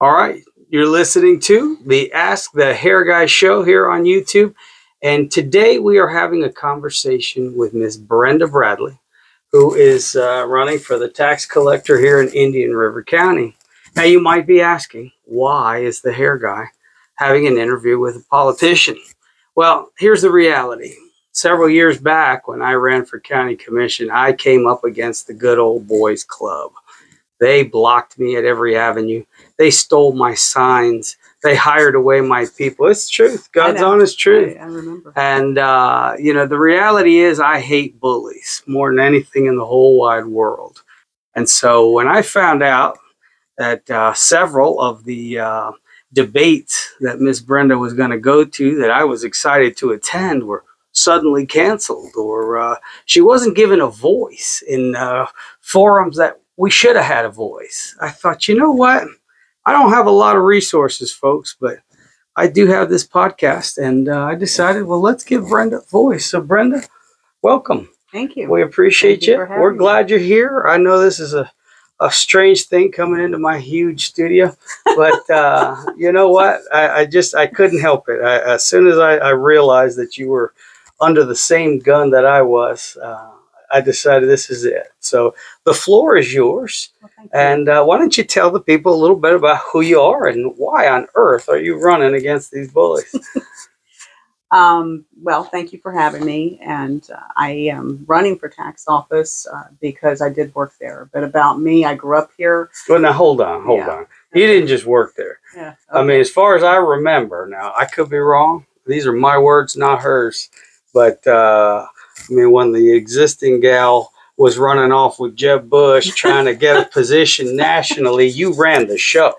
All right, you're listening to the Ask the Hair Guy show here on YouTube. And today we are having a conversation with Miss Brenda Bradley, who is running for the tax collector here in Indian River County. Now, you might be asking, why is the hair guy having an interview with a politician? Well, here's the reality. Several years back, when I ran for county commission, I came up against the good old boys club. They blocked me at every avenue. They stole my signs. They hired away my people. It's truth. God's honest truth. I remember. And, the reality is I hate bullies more than anything in the whole wide world. And so when I found out that several of the debates that Miss Brenda was going to go to that I was excited to attend were suddenly canceled, or she wasn't given a voice in forums that we should have had a voice. I thought, you know what? I don't have a lot of resources, folks, but I do have this podcast, and I decided, well, let's give Brenda a voice. So, Brenda, welcome. Thank you. We appreciate you. We're glad me. you're here. I know this is a strange thing coming into my huge studio, but you know what? I couldn't help it. As soon as I realized that you were under the same gun that I was, I decided this is it. So the floor is yours. Well, thank you. And why don't you tell the people a little bit about who you are and why on earth are you running against these bullies? Well, thank you for having me. And I am running for tax office because I did work there. But about me, I grew up here. Well, now hold on. You didn't just work there. Yeah. Okay. I mean, as far as I remember, now I could be wrong. These are my words, not hers. But when the existing gal was running off with Jeb Bush trying to get a position nationally, you ran the show.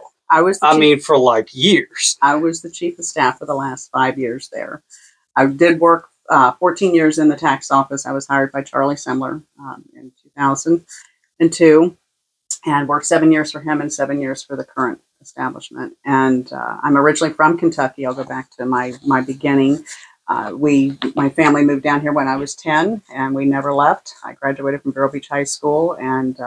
For like years. I was the chief of staff for the last 5 years there. I did work 14 years in the tax office. I was hired by Charlie Semler in 2002 and worked 7 years for him and 7 years for the current establishment. And I'm originally from Kentucky. I'll go back to my beginning. My family moved down here when I was 10, and we never left. I graduated from Vero Beach High School, and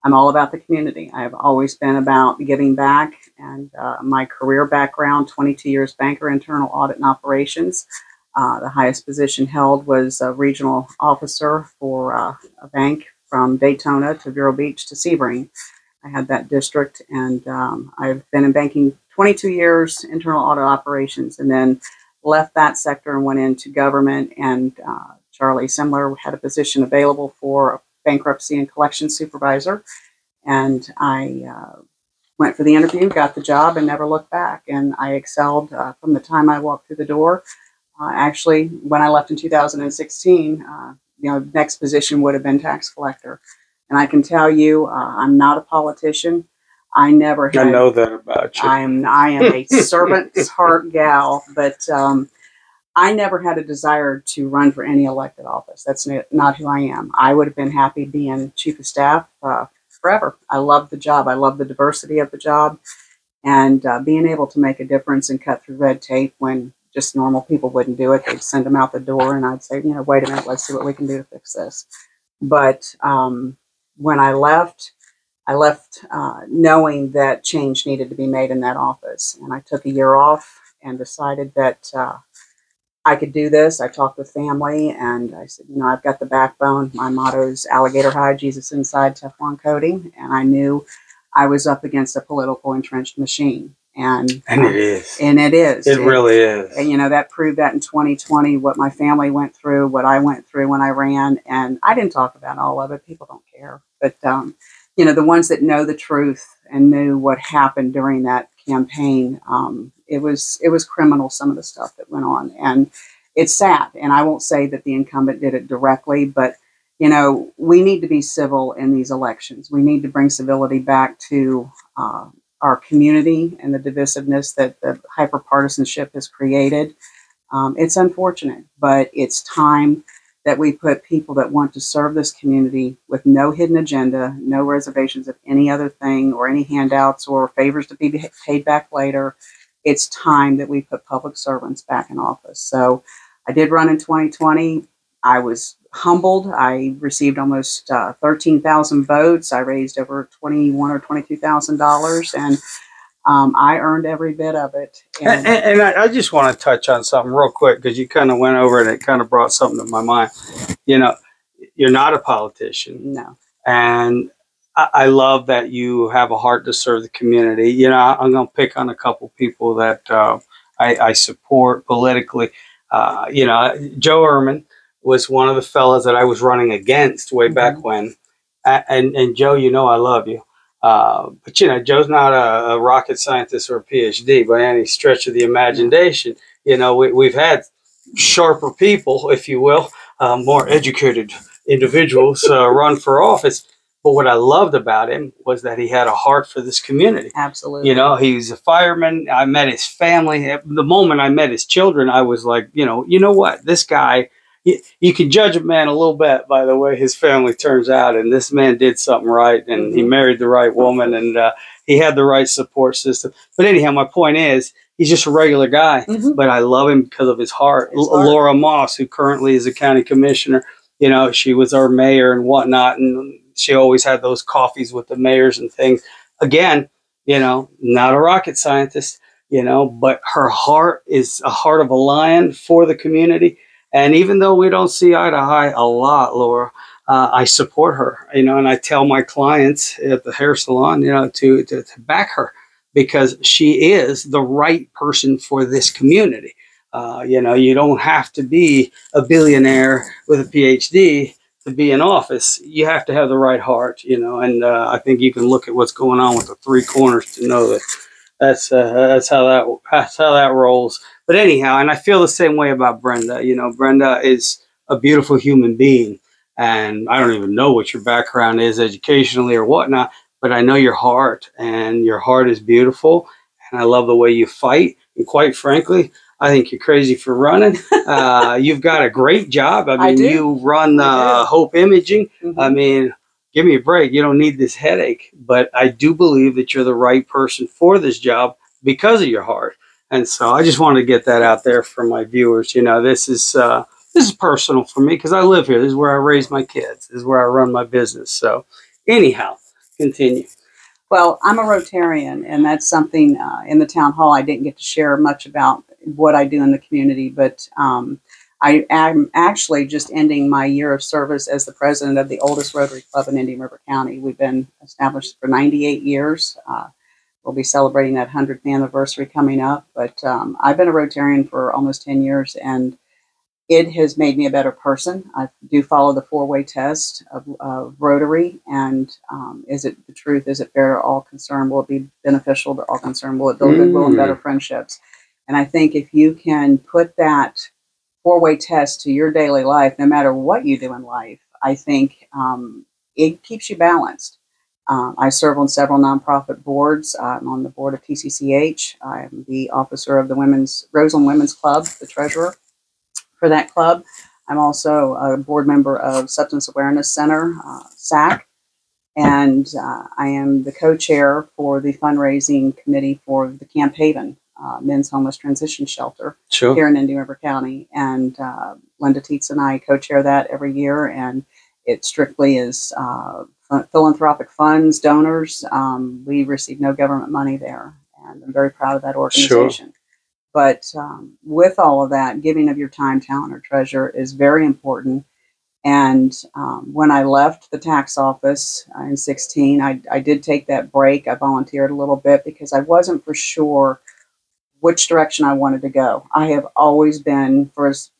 I'm all about the community. I've always been about giving back, and my career background, 22 years banker, internal audit and operations. The highest position held was a regional officer for a bank from Daytona to Vero Beach to Sebring. I had that district, and I've been in banking 22 years, internal audit operations, and then left that sector and went into government, and Charlie Semler had a position available for bankruptcy and collections supervisor, and I went for the interview, got the job, and never looked back. And I excelled from the time I walked through the door. Actually, when I left in 2016, next position would have been tax collector. And I can tell you, I'm not a politician. I know that about you. I am a servant's heart gal, but I never had a desire to run for any elected office. That's not who I am. I would have been happy being chief of staff forever. I love the job. I love the diversity of the job, and being able to make a difference and cut through red tape when just normal people wouldn't do it. They'd send them out the door, and I'd say, wait a minute, let's see what we can do to fix this. But when I left knowing that change needed to be made in that office. And I took a year off and decided that I could do this. I talked with family, and I said, I've got the backbone. My motto is alligator hide, Jesus inside, Teflon coating. And I knew I was up against a political entrenched machine. And it is. And it is. It really is. And, that proved that in 2020, what my family went through, what I went through when I ran. And I didn't talk about all of it. People don't care. But, the ones that know the truth and knew what happened during that campaign, it was criminal, some of the stuff that went on. And it's sad. And I won't say that the incumbent did it directly, but, we need to be civil in these elections. We need to bring civility back to our community and the divisiveness that the hyperpartisanship has created. It's unfortunate, but it's time that we put people that want to serve this community with no hidden agenda, no reservations of any other thing or any handouts or favors to be paid back later. It's time that we put public servants back in office. So I did run in 2020. I was humbled. I received almost 13,000 votes. I raised over $21,000 or $22,000, and I earned every bit of it. And I just want to touch on something real quick because you kind of went over it and it kind of brought something to my mind. You know, you're not a politician. No. And I love that you have a heart to serve the community. You know, I'm going to pick on a couple people that I support politically. You know, Joe Ehrman was one of the fellas that I was running against way back when. And Joe, you know I love you. But, you know, Joe's not a rocket scientist or a PhD by any stretch of the imagination. You know, we've had sharper people, if you will, more educated individuals run for office. But what I loved about him was that he had a heart for this community. Absolutely. You know, he's a fireman. I met his family. The moment I met his children, I was like, you know what? This guy, you can judge a man a little bit by the way his family turns out. And this man did something right. And he married the right woman. And he had the right support system. But anyhow, my point is, he's just a regular guy. But I love him because of his heart. Laura Moss, who currently is a county commissioner, you know, she was our mayor and whatnot. And she always had those coffees with the mayors and things. Again, you know, not a rocket scientist, you know, but her heart is a heart of a lion for the community. And even though we don't see eye to eye a lot, Laura, I support her, you know, and I tell my clients at the hair salon, you know, to back her because she is the right person for this community. You know, you don't have to be a billionaire with a PhD to be in office. You have to have the right heart, you know, and I think you can look at what's going on with the three corners to know that that's how that rolls. But anyhow, and I feel the same way about Brenda. You know, Brenda is a beautiful human being, and I don't even know what your background is educationally or whatnot, but I know your heart, and your heart is beautiful, and I love the way you fight. And quite frankly, I think you're crazy for running. You've got a great job. I mean, you run Hope Imaging. I mean, give me a break. You don't need this headache. But I do believe that you're the right person for this job because of your heart. And so I just wanted to get that out there for my viewers. You know, this is personal for me because I live here. This is where I raise my kids. This is where I run my business. So anyhow, continue. Well, I'm a Rotarian, and that's something in the town hall I didn't get to share much about what I do in the community, but I am actually just ending my year of service as the president of the oldest Rotary Club in Indian River County. We've been established for 98 years. We'll be celebrating that 100th anniversary coming up, but I've been a Rotarian for almost 10 years, and it has made me a better person. I do follow the four-way test of Rotary, and is it the truth? Is it fair to all concerned? Will it be beneficial to all concerned? Will it build goodwill and better friendships? And I think if you can put that four-way test to your daily life, no matter what you do in life, I think it keeps you balanced. I serve on several nonprofit boards. I'm on the board of TCCH. I'm the officer of the Roseland Women's Club, the treasurer for that club. I'm also a board member of Substance Awareness Center, SAC, and I am the co-chair for the fundraising committee for the Camp Haven Men's Homeless Transition Shelter here in Indian River County. And Linda Teets and I co-chair that every year, and it strictly is philanthropic funds, donors. We receive no government money there, and I'm very proud of that organization. But with all of that, giving of your time, talent, or treasure is very important. And when I left the tax office in 2016, I did take that break. I volunteered a little bit because I wasn't for sure which direction I wanted to go. I have always been,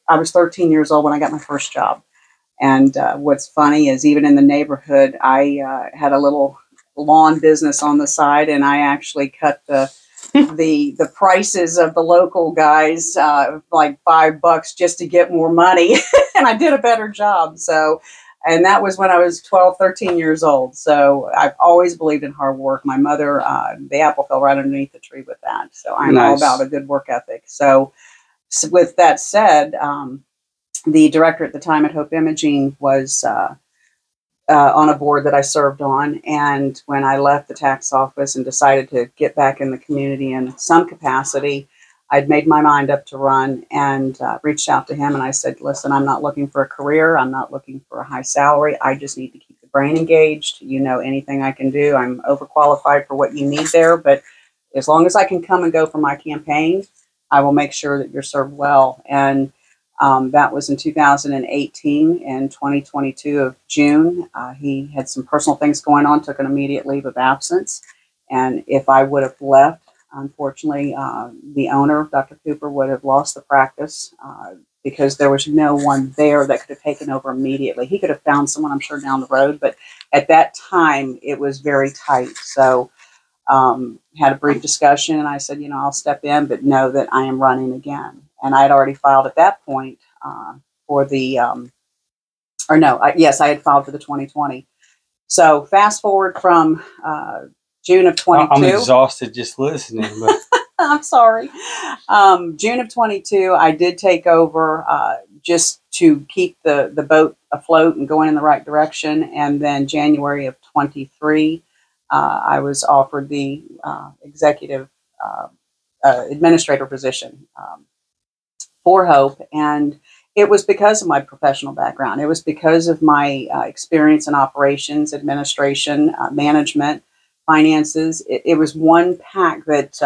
I was 13 years old when I got my first job. And what's funny is even in the neighborhood, I had a little lawn business on the side, and I actually cut the prices of the local guys like $5 just to get more money. And I did a better job. So, and that was when I was 12, 13 years old. So I've always believed in hard work. My mother, the apple fell right underneath the tree with that. So I'm all about a good work ethic. So with that said, the director at the time at Hope Imaging was on a board that I served on. And when I left the tax office and decided to get back in the community in some capacity, I'd made my mind up to run, and reached out to him and I said, listen, I'm not looking for a career. I'm not looking for a high salary. I just need to keep the brain engaged. You know, anything I can do. I'm overqualified for what you need there, but as long as I can come and go for my campaign, I will make sure that you're served well. And that was in 2018 and 2022 of June. He had some personal things going on, took an immediate leave of absence. And if I would have left, unfortunately, the owner, Dr. Cooper, would have lost the practice because there was no one there that could have taken over immediately. He could have found someone, I'm sure, down the road, but at that time, it was very tight. So had a brief discussion, and I said, you know, I'll step in, but know that I am running again. And I had already filed at that point for the, yes, I had filed for the 2020. So fast forward from June of 22. I'm exhausted just listening. But. I'm sorry. June of 22, I did take over just to keep the boat afloat and going in the right direction. And then January of 23, I was offered the executive administrator position for Hope. And it was because of my professional background. It was because of my experience in operations, administration, management, finances. It was one pack that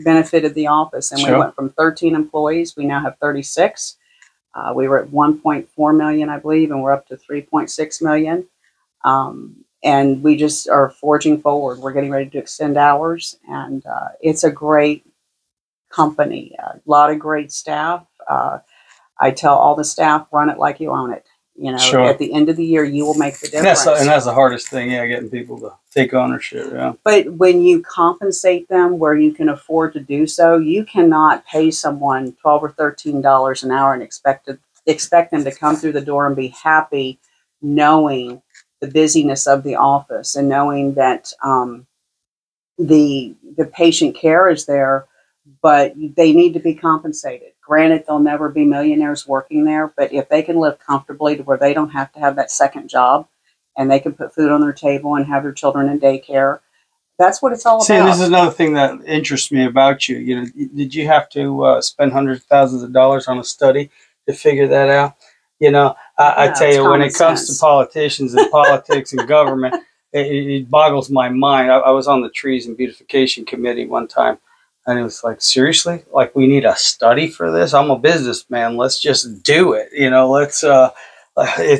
benefited the office. And Sure. We went from 13 employees. We now have 36. We were at 1.4 million, I believe, and we're up to 3.6 million. And we just are forging forward. We're getting ready to extend hours. And it's a great company, a lot of great staff. I tell all the staff, run it like you own it. You know, Sure. At the end of the year, you will make the difference. And that's the hardest thing, getting people to take ownership. Yeah. But when you compensate them where you can afford to do so, you cannot pay someone $12 or $13 an hour and expect them to come through the door and be happy, knowing the busyness of the office and knowing that the patient care is there, but they need to be compensated. Granted, they'll never be millionaires working there, but if they can live comfortably to where they don't have to have that second job and they can put food on their table and have their children in daycare, that's what it's all See, about. and this is another thing that interests me about you. You know, did you have to spend hundreds of thousands of dollars on a study to figure that out? You know, I tell you, when it comes to politicians and politics and government, it boggles my mind. I was on the Trees and Beautification Committee one time. And it was like, seriously? Like, we need a study for this? I'm a businessman. Let's just do it. You know, it's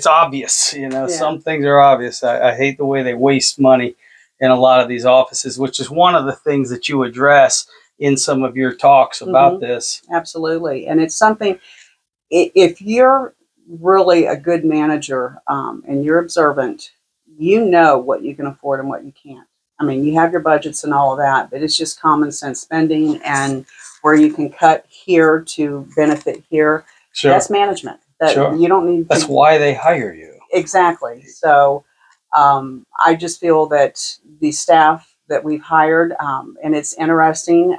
obvious. You know, Some things are obvious. I hate the way they waste money in a lot of these offices, which is one of the things that you address in some of your talks about this. Absolutely. And it's something, if you're really a good manager and you're observant, you know what you can afford and what you can't. I mean, you have your budgets and all of that, but it's just common sense spending and where you can cut here to benefit here. Sure. That's management. You don't need. That's why they hire you. Exactly. So I just feel that the staff that we've hired, and it's interesting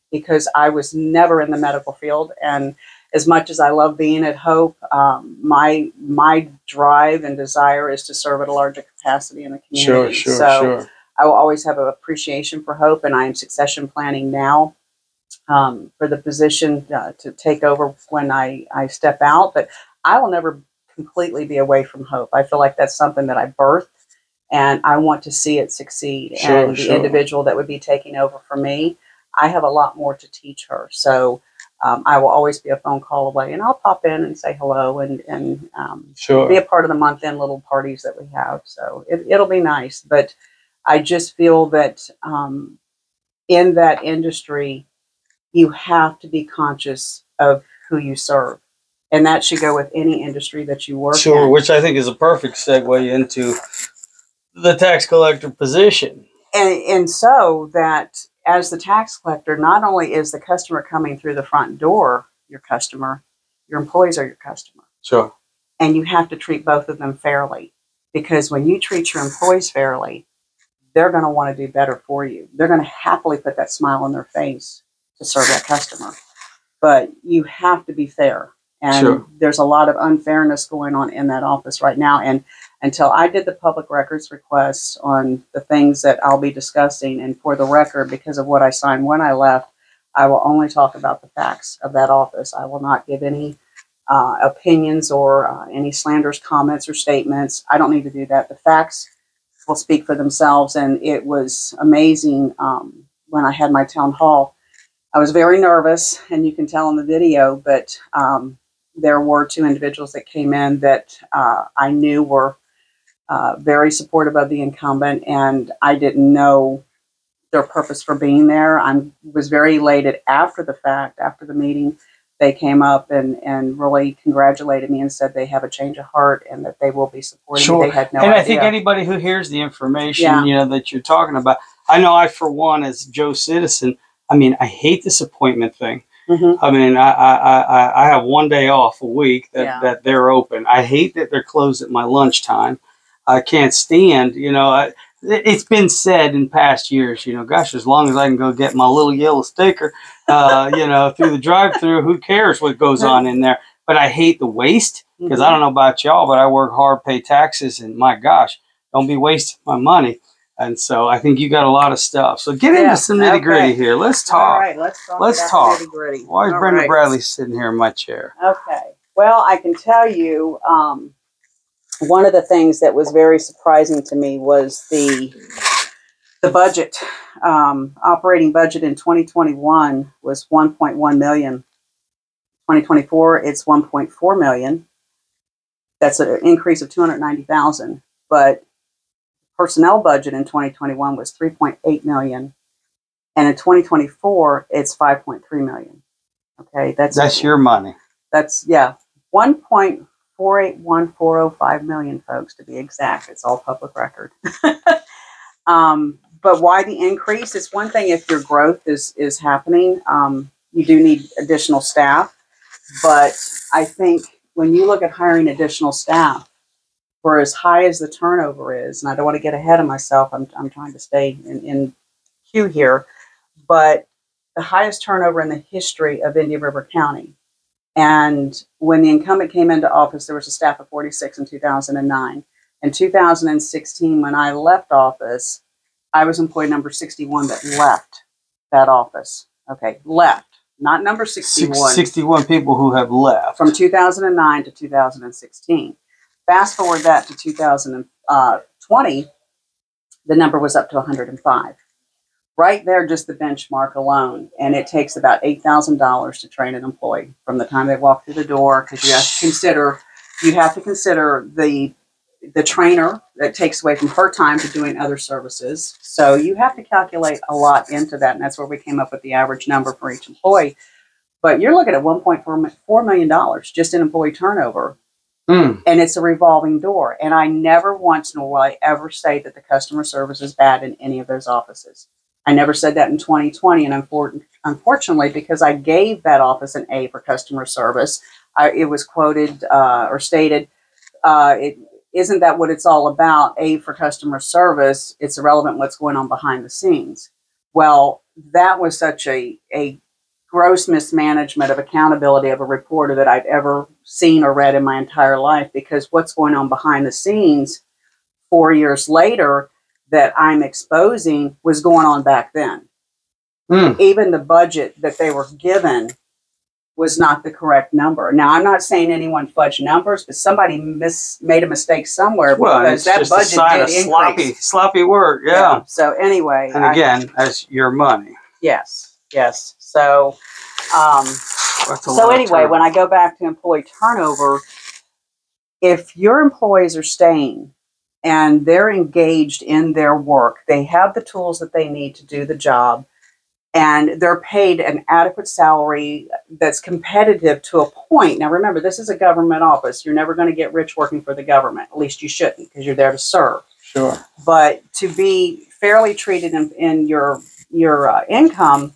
because I was never in the medical field, and as much as I love being at Hope, my drive and desire is to serve at a larger capacity in the community. Sure. I will always have an appreciation for Hope, and I am succession planning now for the position to take over when I step out. But I will never completely be away from Hope. I feel like that's something that I birthed, and I want to see it succeed. And the individual that would be taking over for me, I have a lot more to teach her. So I will always be a phone call away, and I'll pop in and say hello and be a part of the month-end little parties that we have. So it'll be nice. But I just feel that in that industry, you have to be conscious of who you serve. And that should go with any industry that you work in. Which I think is a perfect segue into the tax collector position. And so that as the tax collector, not only is the customer coming through the front door your customer, your employees are your customer. Sure. And you have to treat both of them fairly. Because when you treat your employees fairly, they're going to want to do better for you. They're going to happily put that smile on their face to serve that customer. But you have to be fair. And there's a lot of unfairness going on in that office right now. And until I did the public records requests on the things that I'll be discussing, and for the record, because of what I signed when I left, I will only talk about the facts of that office. I will not give any opinions or any slanderous comments or statements. I don't need to do that. The facts will speak for themselves. And it was amazing when I had my town hall. I was very nervous, and you can tell in the video, but there were two individuals that came in that I knew were very supportive of the incumbent, and I didn't know their purpose for being there. I was very elated after the fact, after the meeting. They came up and really congratulated me and said they have a change of heart and that they will be supporting me. They had no idea. I think anybody who hears the information, that you're talking about, I know I, for one, as Joe Citizen, I mean, I hate this appointment thing. Mm-hmm. I mean, I have one day off a week that they're open. I hate that they're closed at my lunchtime. I can't stand, it's been said in past years, gosh, as long as I can go get my little yellow sticker, through the drive-through, who cares what goes on in there? But I hate the waste, because I don't know about y'all, but I work hard, pay taxes, and my gosh, don't be wasting my money. And so I think you got a lot of stuff. So get into some nitty-gritty here. Let's talk. All right, let's talk. Nitty-gritty. Why is Brenda Bradley sitting here in my chair? Okay. Well, I can tell you, one of the things that was very surprising to me was the budget. Operating budget in 2021 was $1.1 million. 2024, it's $1.4 million. That's an increase of $290,000. But personnel budget in 2021 was $3.8 million, and in 2024, it's $5.3 million. Okay, that's your money. That's 1.481405 million, folks, to be exact. It's all public record. But why the increase? It's one thing if your growth is happening. You do need additional staff, but I think when you look at hiring additional staff, for as high as the turnover is, and I don't want to get ahead of myself, I'm trying to stay in queue here, but the highest turnover in the history of Indian River County. And when the incumbent came into office, there was a staff of 46 in 2009. In 2016, when I left office, I was employee number 61 that left that office. Okay, left, not number 61. 61 people who have left. From 2009 to 2016. Fast forward that to 2020, the number was up to 105. Right there, just the benchmark alone. And it takes about $8,000 to train an employee from the time they walk through the door, because you have to consider the trainer that takes away from her time to doing other services. So you have to calculate a lot into that, and that's where we came up with the average number for each employee. But you're looking at $1.4 million just in employee turnover. And it's a revolving door. And I never once nor will I ever say that the customer service is bad in any of those offices. I never said that in 2020. And unfortunately, because I gave that office an A for customer service, it was quoted or stated, isn't that what it's all about? A for customer service. It's irrelevant what's going on behind the scenes. Well, that was such a gross mismanagement of accountability of a reporter that I've ever seen or read in my entire life, because what's going on behind the scenes 4 years later that I'm exposing was going on back then. Even the budget that they were given was not the correct number. Now, I'm not saying anyone fudged numbers, but somebody made a mistake somewhere, because that budget did increase. Sloppy work, yeah. So anyway. And again, that's your money. Yes. So, anyway, when I go back to employee turnover, if your employees are staying and they're engaged in their work, they have the tools that they need to do the job, and they're paid an adequate salary that's competitive to a point. Now, remember, this is a government office. You're never going to get rich working for the government. At least you shouldn't, because you're there to serve. Sure. But to be fairly treated in your income,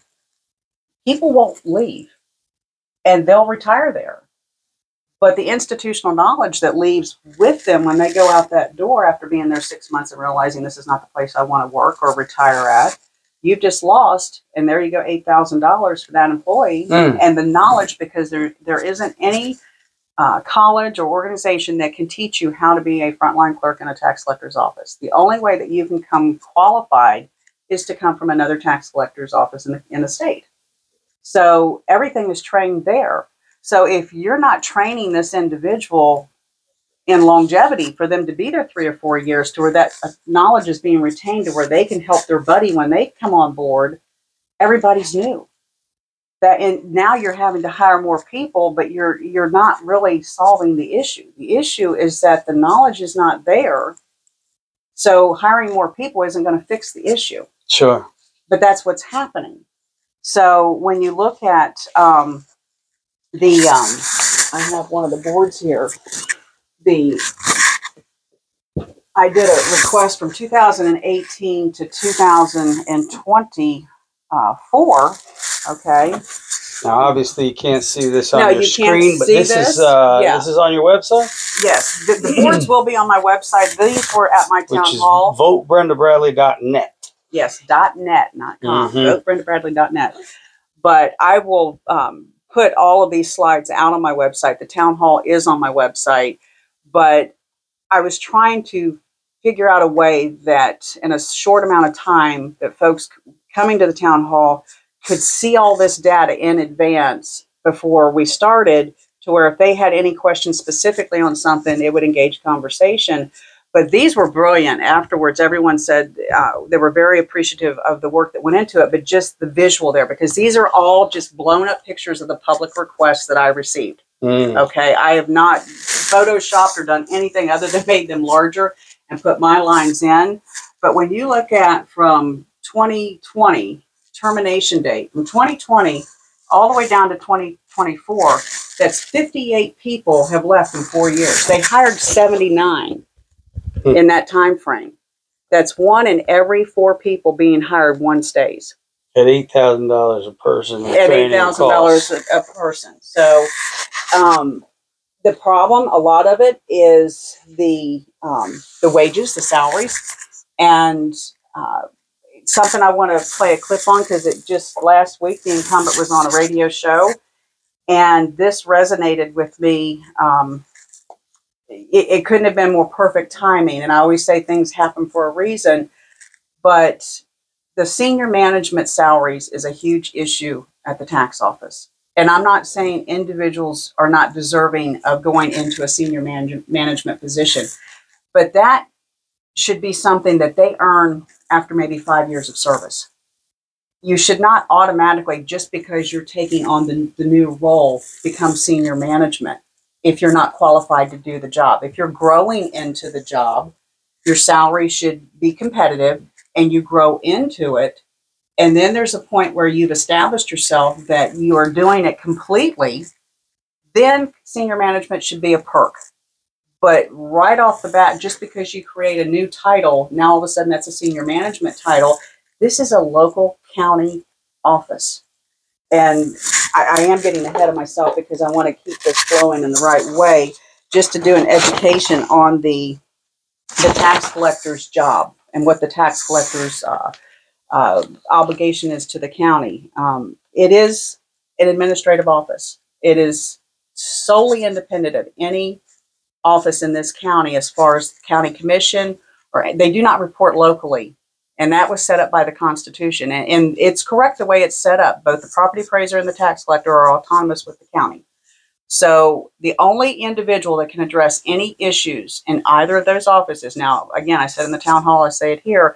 people won't leave, and they'll retire there. But the institutional knowledge that leaves with them when they go out that door after being there 6 months and realizing this is not the place I want to work or retire at, you've just lost, and there you go, $8,000 for that employee. And the knowledge, because there isn't any college or organization that can teach you how to be a frontline clerk in a tax collector's office. The only way that you can come qualified is to come from another tax collector's office in the state. So everything is trained there. So if you're not training this individual in longevity for them to be there 3 or 4 years, to where that knowledge is being retained, to where they can help their buddy when they come on board everybody's new. And now you're having to hire more people, but you're not really solving the issue. The issue is that the knowledge is not there. So hiring more people isn't going to fix the issue. Sure. But that's what's happening. So when you look at I have one of the boards here. I did a request from 2018 to 2024. Okay. Now, obviously, you can't see this on No, your you can't screen, but see this this. is this is on your website. Yes, the boards will be on my website. These were at my town hall. VoteBrendaBradley.net. Yes, .net, not .com. Mhm. VoteBrendaBradley.net. But I will put all of these slides out on my website. The town hall is on my website, but I was trying to figure out a way that in a short amount of time that folks coming to the town hall could see all this data in advance before we started, to where if they had any questions specifically on something, they would engage conversation. But these were brilliant. Afterwards, everyone said they were very appreciative of the work that went into it, but just the visual there, because these are all just blown up pictures of the public requests that I received. Okay, I have not photoshopped or done anything other than made them larger and put my lines in. But when you look at from 2020 termination date, from 2020 all the way down to 2024, that's 58 people have left in 4 years. They hired 79 in that time frame. That's 1 in every 4 people being hired, 1 stays. At $8,000 a person. At $8,000 a person. So the problem, a lot of it is the wages, the salaries, and something I want to play a clip on, because it just last week the incumbent was on a radio show, and this resonated with me. It couldn't have been more perfect timing, and I always say things happen for a reason, but the senior management salaries is a huge issue at the tax office. And I'm not saying individuals are not deserving of going into a senior management position, but that should be something that they earn after maybe 5 years of service. You should not automatically, just because you're taking on the new role, become senior management if you're not qualified to do the job. If you're growing into the job, your salary should be competitive and you grow into it. And then there's a point where you've established yourself that you are doing it completely. Then senior management should be a perk. But right off the bat, just because you create a new title, now all of a sudden that's a senior management title. This is a local county office. And I am getting ahead of myself because I want to keep this flowing in the right way, just to do an education on the tax collector's job and what the tax collector's obligation is to the county. It is an administrative office. It is solely independent of any office in this county as far as the county commission, or they do not report locally. And that was set up by the Constitution. And it's correct the way it's set up. Both the property appraiser and the tax collector are autonomous with the county. So the only individual that can address any issues in either of those offices, now, again, I said in the town hall, I say it here,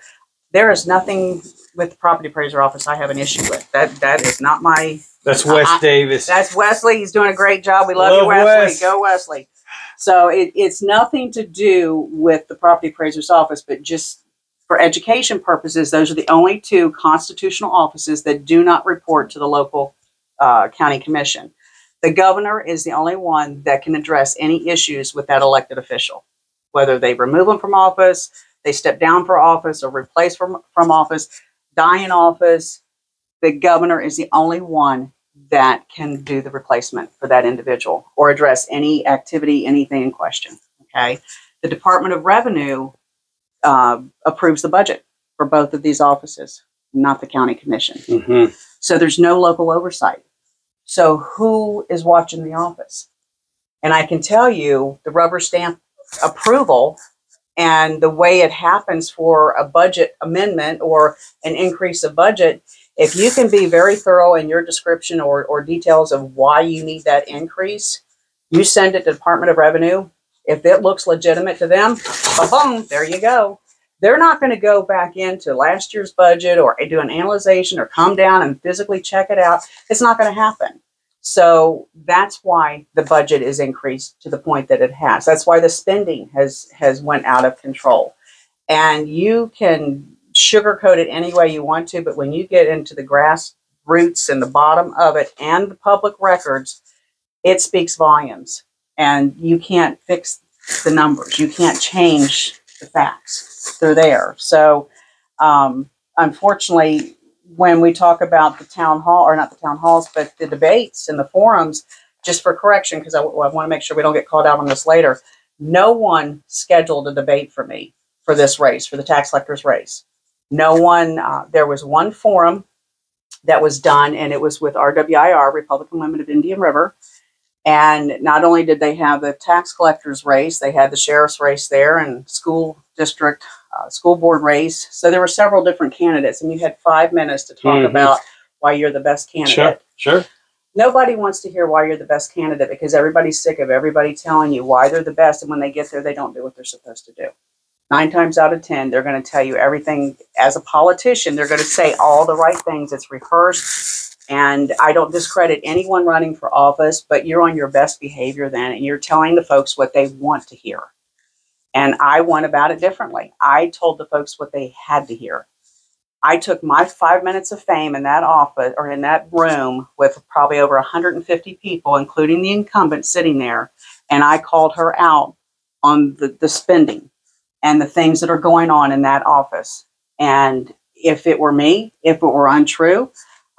there is nothing with the property appraiser office I have an issue with. That is not my... That's Wes Davis. That's Wesley. He's doing a great job. We love you, Wesley. Wes. Go, Wesley. So it's nothing to do with the property appraiser's office, but just for education purposes, those are the only 2 constitutional offices that do not report to the local county commission. The governor is the only one that can address any issues with that elected official, whether they remove them from office, they step down for office, or replace from office, die in office. The governor is the only one that can do the replacement for that individual or address any activity, anything in question. Okay. The Department of Revenue approves the budget for both of these offices, not the county commission. Mm-hmm. So there's no local oversight. So who is watching the office? And I can tell you the rubber stamp approval and the way it happens for a budget amendment or an increase of budget, if you can be very thorough in your description or details of why you need that increase, you send it to the Department of Revenue. If it looks legitimate to them, boom, there you go. They're not going to go back into last year's budget or do an analyzation or come down and physically check it out. It's not going to happen. So that's why the budget is increased to the point that it has. That's why the spending has went out of control. And you can sugarcoat it any way you want to, but when you get into the grassroots and the bottom of it and the public records, it speaks volumes. And you can't fix the numbers. You can't change the facts. They're there. So unfortunately, when we talk about the town hall, or not the town halls, but the debates and the forums, just for correction, because I want to make sure we don't get called out on this later, no one scheduled a debate for me for this race, for the tax collector's race. No one, there was one forum that was done, and it was with RWIR, Republican Women of Indian River. And not only did they have the tax collector's race, they had the sheriff's race there and school district, school board race. So there were several different candidates, and you had 5 minutes to talk about why you're the best candidate. Sure. Nobody wants to hear why you're the best candidate because everybody's sick of everybody telling you why they're the best. And when they get there, they don't do what they're supposed to do. 9 times out of 10, they're going to tell you everything. As a politician, they're going to say all the right things. It's rehearsed. And I don't discredit anyone running for office, but you're on your best behavior then, and you're telling the folks what they want to hear. And I went about it differently. I told the folks what they had to hear. I took my 5 minutes of fame in that office, or in that room with probably over 150 people, including the incumbent sitting there, and I called her out on the spending and the things that are going on in that office. And if it were me, if it were untrue,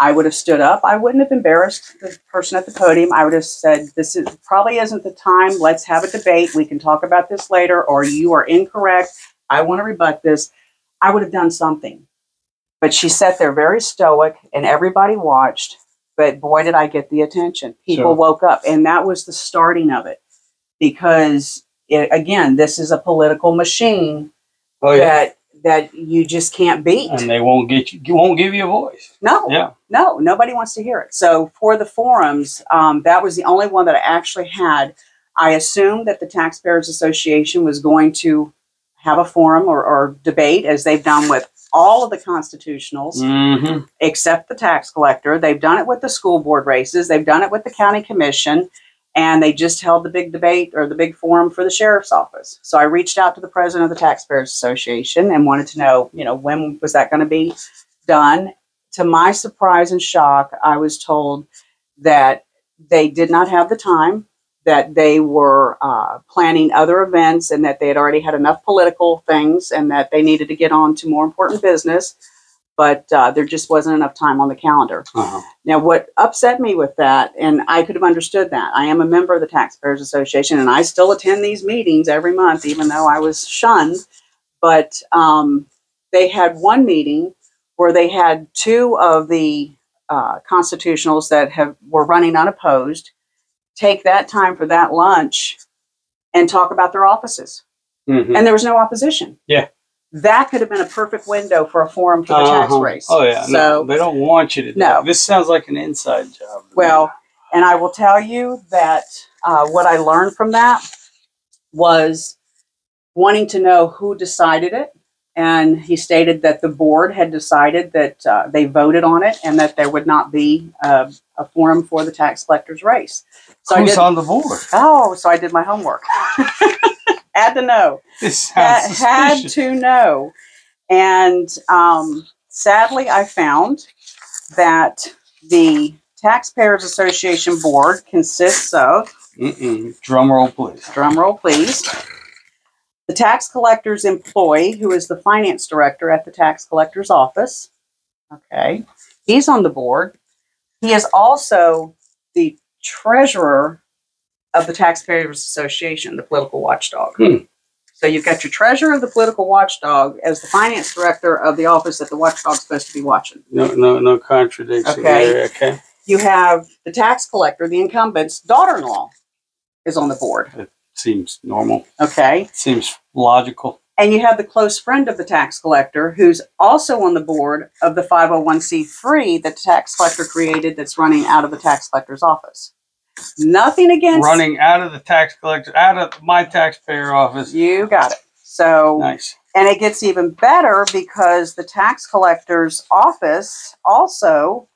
I would have stood up. I wouldn't have embarrassed the person at the podium. I would have said, this is probably isn't the time. Let's have a debate. We can talk about this later, or you are incorrect. I want to rebut this. I would have done something. But she sat there very stoic, and everybody watched. But boy, did I get the attention. People woke up, and that was the starting of it. Because, again, this is a political machine that you just can't beat. And they won't give you a voice. No, nobody wants to hear it. So for the forums, that was the only one that I actually had. I assumed that the Taxpayers Association was going to have a forum or debate, as they've done with all of the constitutionals, except the tax collector. They've done it with the school board races. They've done it with the county commission. And they just held the big debate, or the big forum, for the sheriff's office. So I reached out to the president of the Taxpayers Association and wanted to know, when was that going to be done? To my surprise and shock, I was told that they did not have the time, that they were planning other events, and that they had already had enough political things, and that they needed to get on to more important business. But there just wasn't enough time on the calendar. Now, what upset me with that, and I could have understood that. I am a member of the Taxpayers Association, and I still attend these meetings every month, even though I was shunned. But they had one meeting where they had 2 of the constitutionals that were running unopposed take that time for that lunch and talk about their offices. And there was no opposition. That could have been a perfect window for a forum for the tax race. Oh, yeah. So no, they don't want you to do it. This sounds like an inside job. Well, and I will tell you that what I learned from that was wanting to know who decided it. And he stated that the board had decided that they voted on it, and that there would not be a forum for the tax collector's race. So Who's on the board? Oh, so I did my homework. Had to know. Had to know. And sadly, I found that the Taxpayers Association board consists of... Drum roll, please. Drum roll, please. The tax collector's employee, who is the finance director at the tax collector's office. Okay. He's on the board. He is also the treasurer of the Taxpayers Association, the political watchdog. So you've got your treasurer of the political watchdog as the finance director of the office that the watchdog's supposed to be watching. No contradiction. Okay. Okay. You have the tax collector, the incumbent's daughter-in-law, is on the board. It seems normal. Okay. Seems logical. And you have the close friend of the tax collector, who's also on the board of the 501c3 that the tax collector created, that's running out of the tax collector's office. Nothing against... Running out of the tax collector, out of my taxpayer office. You got it. So nice. And it gets even better because the tax collector's office also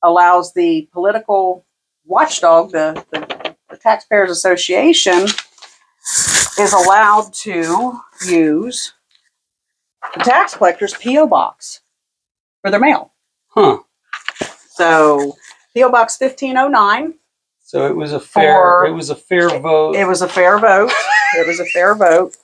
allows the political watchdog, the Taxpayers Association, is allowed to use the tax collector's P.O. box for their mail. Huh. So P.O. Box 1509. So it was a fair. It was a fair vote. It was a fair vote. It was a fair vote.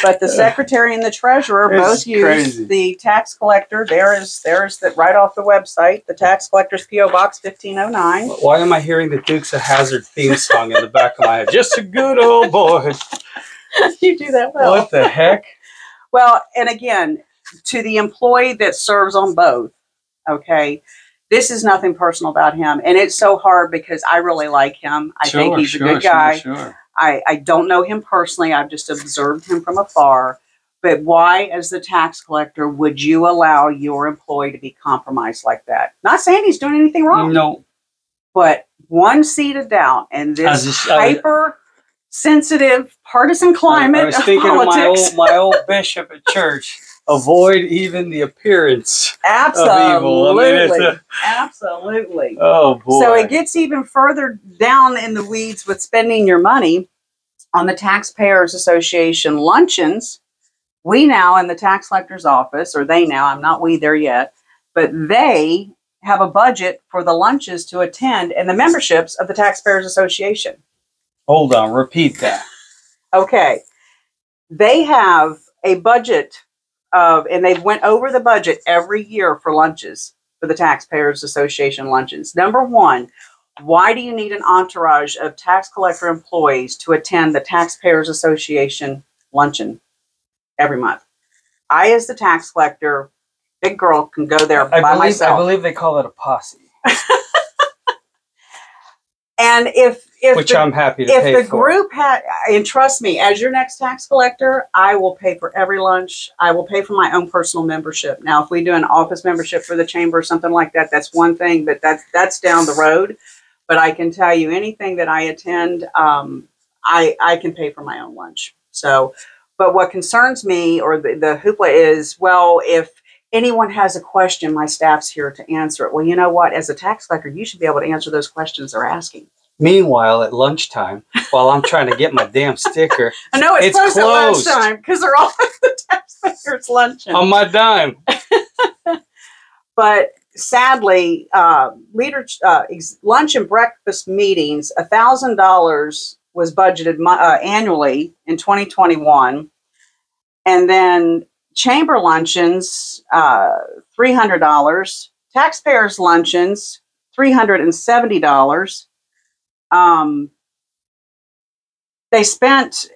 But the secretary and the treasurer both used the tax collector. There's that right off the website. The tax collector's P.O. Box 1509. Why am I hearing the Dukes of Hazzard theme song in the back of my head? Just a good old boy. You do that well. What the heck? Well, and again, to the employee that serves on both, okay, this is nothing personal about him. And it's so hard because I really like him. I think he's a good guy. Sure. I don't know him personally. I've just observed him from afar. But why, as the tax collector, would you allow your employee to be compromised like that? Not saying he's doing anything wrong. No. But one seed of doubt and this hyper-sensitive partisan climate I was thinking of politics. Of my old bishop at church. Avoid even the appearance Absolutely. of evil. I mean, Absolutely. Oh, boy. So it gets even further down in the weeds with spending your money on the Taxpayers Association luncheons. We now in the tax collector's office, or they now, I'm not we there yet, but they have a budget for the lunches to attend and the memberships of the Taxpayers Association. Hold on. Repeat that. Okay. They have a budget and they've went over the budget every year for lunches, for the Taxpayers Association luncheons. Number one, why do you need an entourage of tax collector employees to attend the Taxpayers Association luncheon every month? I, as the tax collector, big girl, can go there by myself. I believe they call it a posse. And I'm happy to pay for. If the group had, and trust me, as your next tax collector, I will pay for every lunch. I will pay for my own personal membership. Now, if we do an office membership for the chamber or something like that, that's one thing, but that's down the road. But I can tell you anything that I attend, I can pay for my own lunch. So, but what concerns me, or the hoopla is, well, if anyone has a question, my staff's here to answer it. Well, you know what? As a tax collector, you should be able to answer those questions they're asking. Meanwhile, at lunchtime, while I'm trying to get my damn sticker, I know it's closed at lunchtime because they're all at the taxpayers' luncheon. On my dime. But sadly, lunch and breakfast meetings, $1,000 was budgeted annually in 2021. And then chamber luncheons, $300. Taxpayers' luncheons, $370. They spent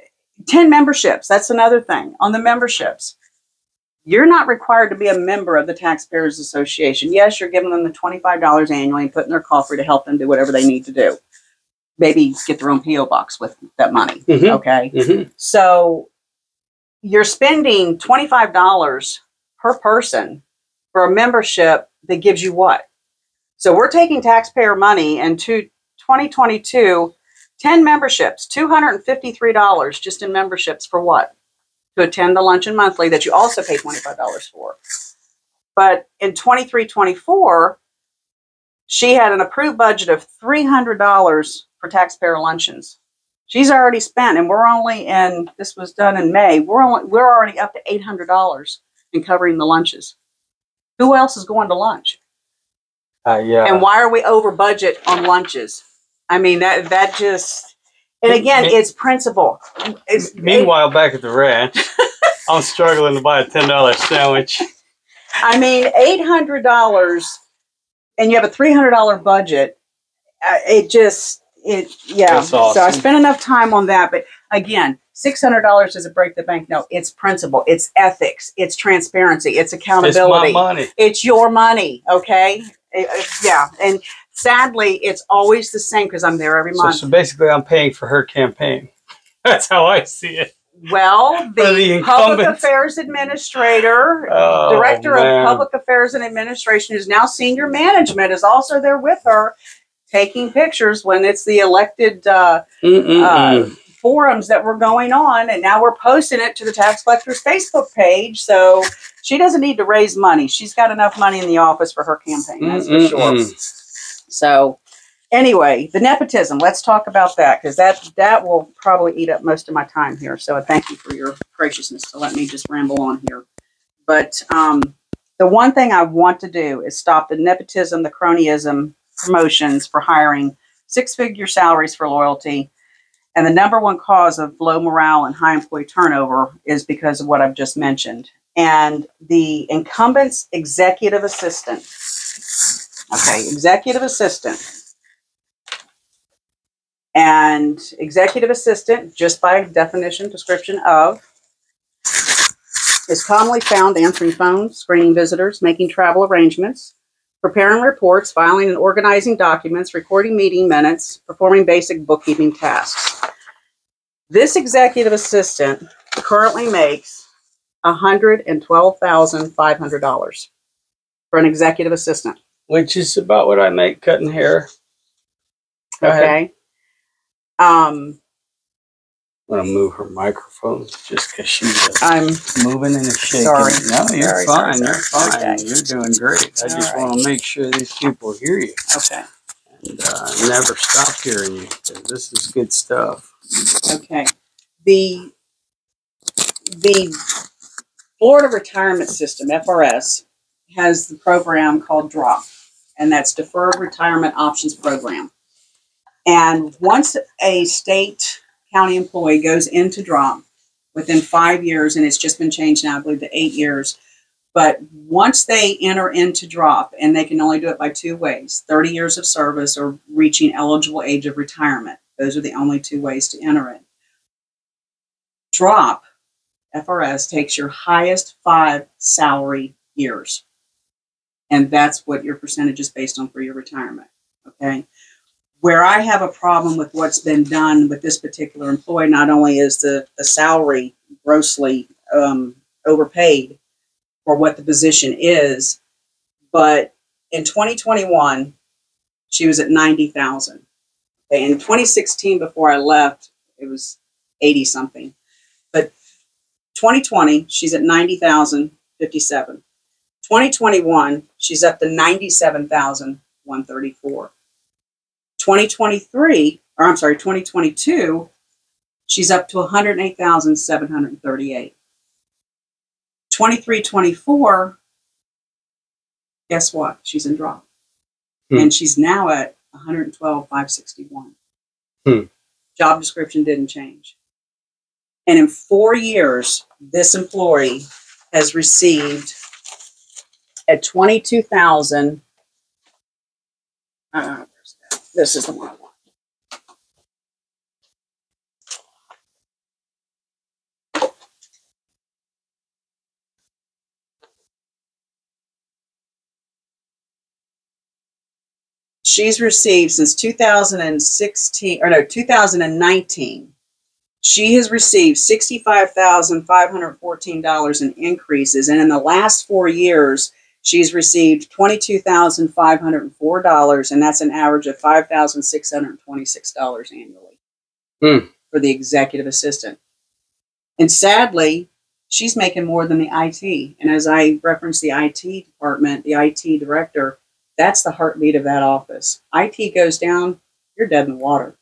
10 memberships. That's another thing on the memberships. You're not required to be a member of the Taxpayers Association. Yes, you're giving them the $25 annually and putting their coffee to help them do whatever they need to do. Maybe get their own P.O. box with that money. Mm-hmm. Okay. Mm-hmm. So you're spending $25 per person for a membership that gives you what? So we're taking taxpayer money and 2022, 10 memberships, $253 just in memberships for what? To attend the luncheon monthly that you also pay $25 for. But in 23-24, she had an approved budget of $300 for taxpayer luncheons. She's already spent, and we're only in, this was done in May, we're already up to $800 in covering the lunches. Who else is going to lunch? Yeah. And why are we over budget on lunches? I mean, that just, and again, it's principle. Meanwhile, back at the ranch, I'm struggling to buy a $10 sandwich. I mean, $800, and you have a $300 budget. Yeah. That's awesome. So I spent enough time on that. But again, $600 doesn't break the bank. No, it's principle. It's ethics. It's transparency. It's accountability. It's my money. It's your money. Okay. Yeah. And sadly, it's always the same because I'm there every month. So basically, I'm paying for her campaign. That's how I see it. Well, the Public Affairs Administrator, Director of Public Affairs and Administration, who's now senior management, is also there with her, taking pictures when it's the elected forums that were going on, and now we're posting it to the tax collector's Facebook page. So she doesn't need to raise money. She's got enough money in the office for her campaign, that's for sure. So anyway, the nepotism, let's talk about that, because that will probably eat up most of my time here. So I thank you for your graciousness to let me just ramble on here. But the one thing I want to do is stop the nepotism, the cronyism, promotions for hiring, six-figure salaries for loyalty. And the number one cause of low morale and high employee turnover is because of what I've just mentioned. And the incumbent's executive assistant. Okay, executive assistant. And executive assistant, just by definition, description of, is commonly found answering phones, screening visitors, making travel arrangements, preparing reports, filing and organizing documents, recording meeting minutes, performing basic bookkeeping tasks. This executive assistant currently makes $112,500 for an executive assistant. Which is about what I make cutting hair. Go ahead. I'm going to move her microphone just because she's moving and shaking. Sorry. No, you're fine. You're fine. Okay. You're doing great. I just want to make sure these people hear you. Okay. And never stop hearing you, because this is good stuff. Okay. The Florida Retirement System, FRS, has the program called DROP, and that's Deferred Retirement Options Program. And once a state county employee goes into DROP within 5 years, and it's just been changed now, I believe, to 8 years, but once they enter into DROP, and they can only do it by two ways, 30 years of service or reaching eligible age of retirement. Those are the only two ways to enter it. DROP, FRS, takes your highest 5 salary years. And that's what your percentage is based on for your retirement. Okay. Where I have a problem with what's been done with this particular employee, not only is the salary grossly overpaid for what the position is, but in 2021, she was at $90,000. Okay. In 2016, before I left, it was 80 something. But 2020, she's at $90,057. 2021, she's up to $97,134. 2022, she's up to $108,738. 23-24, guess what? She's in DROP. And she's now at $112,561. Job description didn't change. And in 4 years, this employee has received at $22,000. This is the one I want. She's received since 2019. She has received $65,514 in increases, and in the last 4 years, she's received $22,504, and that's an average of $5,626 annually for the executive assistant. And sadly, she's making more than the IT. And as I referenced the IT department, the IT director, that's the heartbeat of that office. IT goes down, you're dead in the water.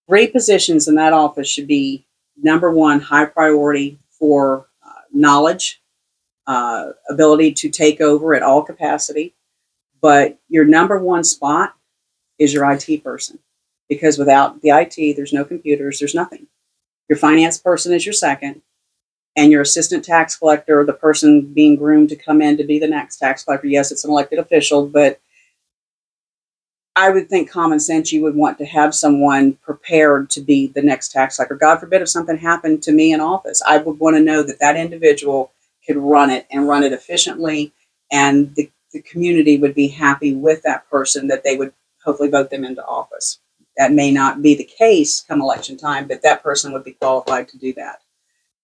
3 positions in that office should be number one, high priority for knowledge, ability to take over at all capacity. But your number one spot is your IT person, because without the IT, there's no computers, there's nothing. Your finance person is your second, and your assistant tax collector, the person being groomed to come in to be the next tax collector. Yes, it's an elected official, but I would think common sense, you would want to have someone prepared to be the next tax collector. God forbid if something happened to me in office, I would want to know that that individual could run it and run it efficiently, and the community would be happy with that person, that they would hopefully vote them into office. That may not be the case come election time, but that person would be qualified to do that.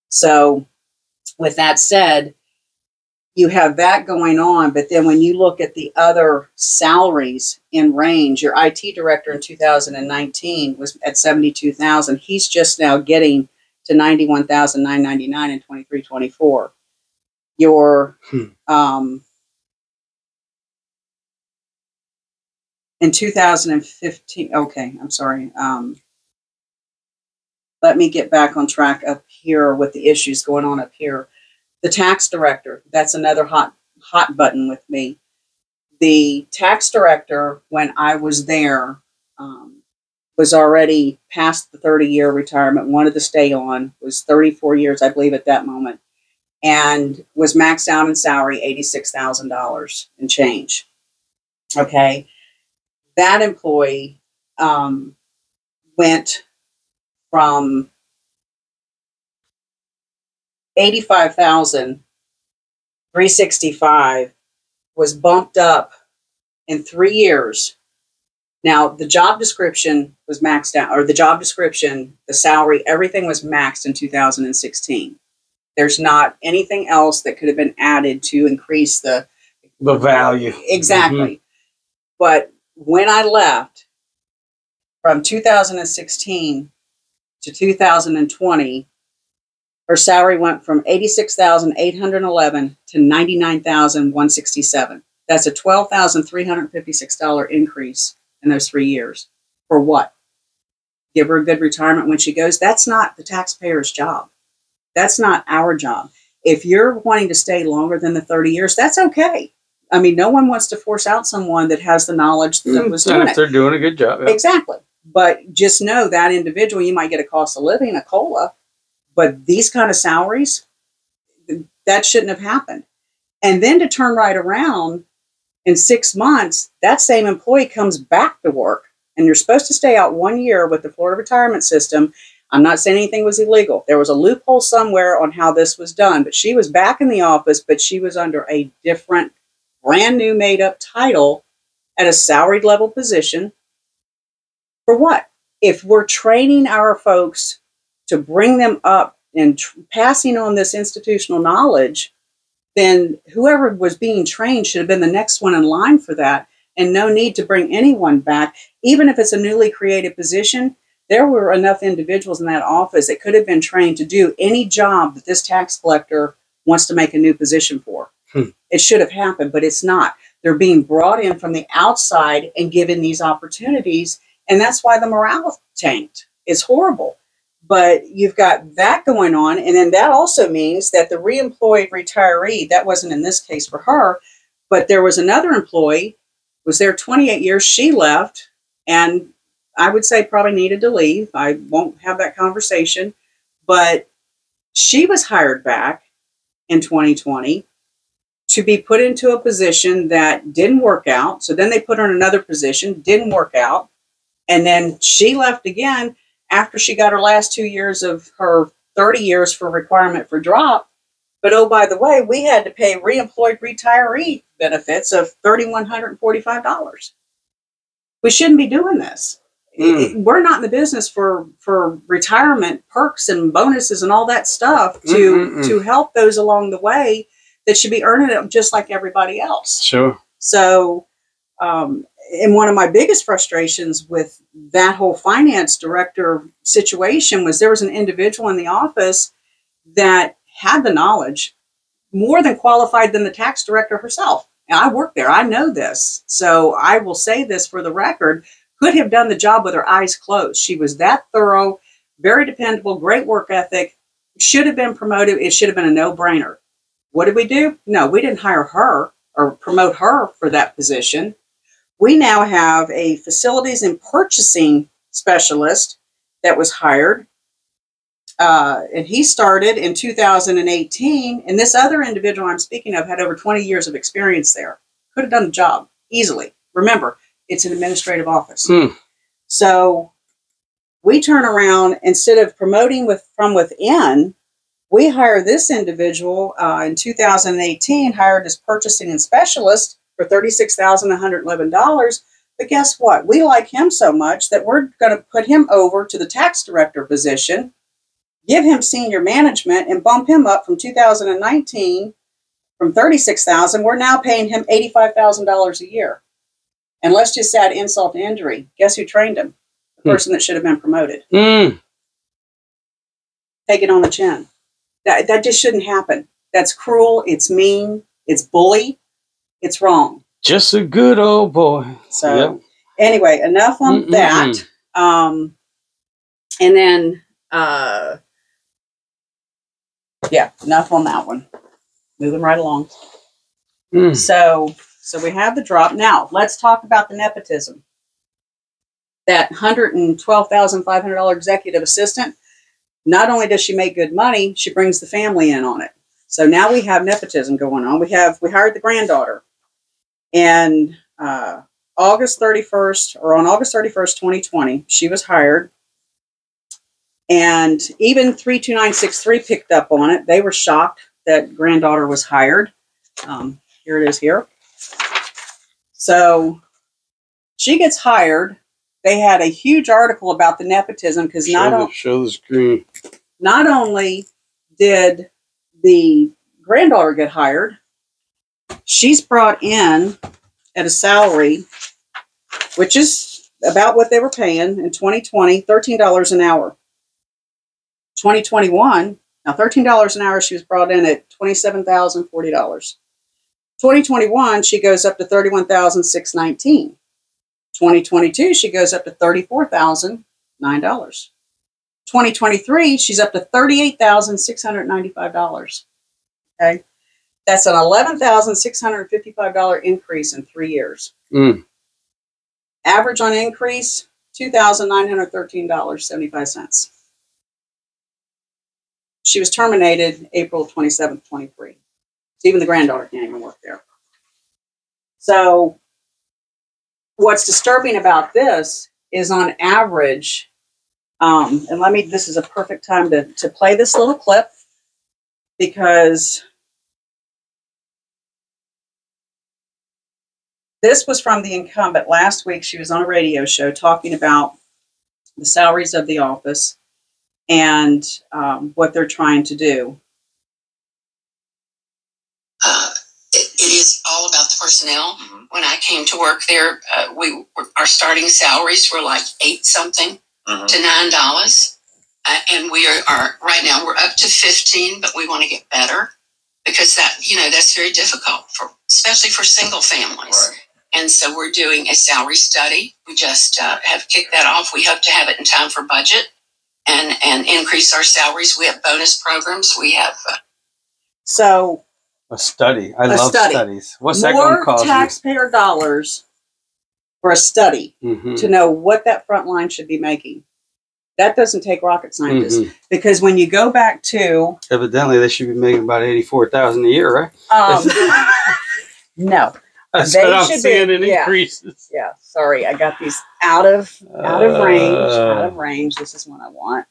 So with that said, you have that going on, but then when you look at the other salaries in range, your IT director in 2019 was at 72,000. He's just now getting to 91,999 in 23-24. Your in 2015, okay, I'm sorry. Let me get back on track up here with the issues going on up here. The tax director, that's another hot button with me. The tax director, when I was there, was already past the 30-year retirement, wanted to stay on, was 34 years, I believe, at that moment, and was maxed out in salary, $86,000 and change. Okay. That employee went from 85,365 was bumped up in 3 years. Now, the job description was maxed out, or the job description, the salary, everything was maxed in 2016. There's not anything else that could have been added to increase the value. Exactly. But when I left from 2016 to 2020, her salary went from $86,811 to $99,167. That's a $12,356 increase in those 3 years. For what? Give her a good retirement when she goes? That's not the taxpayer's job. That's not our job. If you're wanting to stay longer than the 30 years, that's okay. I mean, no one wants to force out someone that has the knowledge that was doing it. They're doing a good job. Yeah. Exactly. But just know that individual, you might get a cost of living, a COLA, but these kind of salaries, that shouldn't have happened. And then to turn right around in 6 months, that same employee comes back to work, and you're supposed to stay out 1 year with the Florida retirement system. I'm not saying anything was illegal. There was a loophole somewhere on how this was done, but she was back in the office, but she was under a different, brand new made up title at a salaried level position. For what? If we're training our folks to bring them up and passing on this institutional knowledge, then whoever was being trained should have been the next one in line for that, and no need to bring anyone back. Even if it's a newly created position, there were enough individuals in that office that could have been trained to do any job that this tax collector wants to make a new position for. It should have happened, but it's not. They're being brought in from the outside and given these opportunities, and that's why the morale tanked. It's horrible. But you've got that going on, and then that also means that the reemployed retiree, that wasn't in this case for her, but there was another employee, was there 28 years, she left, and I would say probably needed to leave. I won't have that conversation, but she was hired back in 2020 to be put into a position that didn't work out. So then they put her in another position, didn't work out, and then she left again after she got her last 2 years of her 30 years for requirement for drop. But oh, by the way, we had to pay reemployed retiree benefits of $3,145. We shouldn't be doing this. We're not in the business for retirement perks and bonuses and all that stuff to help those along the way that should be earning it just like everybody else. Sure. So, and one of my biggest frustrations with that whole finance director situation was there was an individual in the office that had the knowledge, more than qualified than the tax director herself. And I work there. I know this. So I will say this for the record, could have done the job with her eyes closed. She was that thorough, very dependable, great work ethic, should have been promoted. It should have been a no-brainer. What did we do? No, we didn't hire her or promote her for that position. We now have a facilities and purchasing specialist that was hired. And he started in 2018. And this other individual I'm speaking of had over 20 years of experience there. Could have done the job easily. Remember, it's an administrative office. So we turn around, instead of promoting from within, we hire this individual in 2018, hired as purchasing and specialist for $36,111. But guess what? We like him so much that we're going to put him over to the tax director position, give him senior management, and bump him up from 2019 From $36,000, we're now paying him $85,000 a year. And let's just add insult to injury. Guess who trained him? The person that should have been promoted. Take it on the chin. That just shouldn't happen. That's cruel. It's mean. It's bully. It's wrong. Just a good old boy. So anyway, enough on that. And then, yeah, enough on that one. Moving right along. So we have the drop. Now, let's talk about the nepotism. That $112,500 executive assistant, not only does she make good money, she brings the family in on it. So now we have nepotism going on. We hired the granddaughter. And August 31st, 2020, she was hired. And even 32963 picked up on it. They were shocked that granddaughter was hired. Here it is here. So she gets hired. They had a huge article about the nepotism because show the screen. Not only did the granddaughter get hired, she's brought in at a salary, which is about what they were paying in 2020, $13 an hour. 2021, now $13 an hour, she was brought in at $27,040. 2021, she goes up to $31,619. 2022, she goes up to $34,009. 2023, she's up to $38,695. Okay, that's an $11,655 increase in 3 years. Average on increase, $2,913.75. She was terminated April 27th, 23. So even the granddaughter can't even work there. So what's disturbing about this is on average, and this is a perfect time to play this little clip because this was from the incumbent. Last week, she was on a radio show talking about the salaries of the office and what they're trying to do. It is all about the personnel. When I came to work there, our starting salaries were like $8 something to $9, and we are right now we're up to 15, but we want to get better because that's very difficult especially for single families. Right. And so we're doing a salary study. We just have kicked that off. We hope to have it in time for budget and increase our salaries. We have bonus programs. We have a study. I love studies. What's that going to cost? More taxpayer dollars for a study to know what that front line should be making. That doesn't take rocket scientists because when you go back to evidently they should be making about $84,000 a year, right? No, that's what I'm seeing in increases. Yeah, sorry, I got these out of range. This is what I want.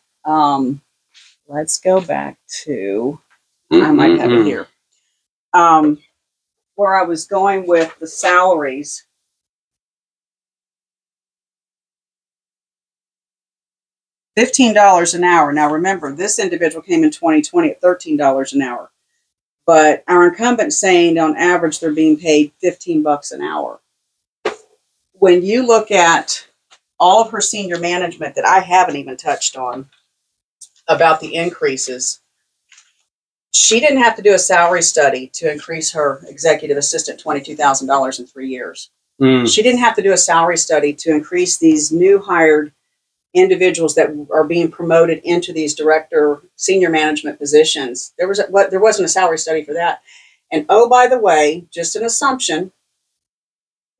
Let's go back to. I might have it here. Where I was going with the salaries. $15 an hour. Now remember, this individual came in 2020 at $13 an hour. But our incumbent saying on average they're being paid $15 an hour. When you look at all of her senior management that I haven't even touched on about the increases, she didn't have to do a salary study to increase her executive assistant $22,000 in 3 years. She didn't have to do a salary study to increase these new hired individuals that are being promoted into these director senior management positions. There wasn't a salary study for that. And oh, by the way, just an assumption,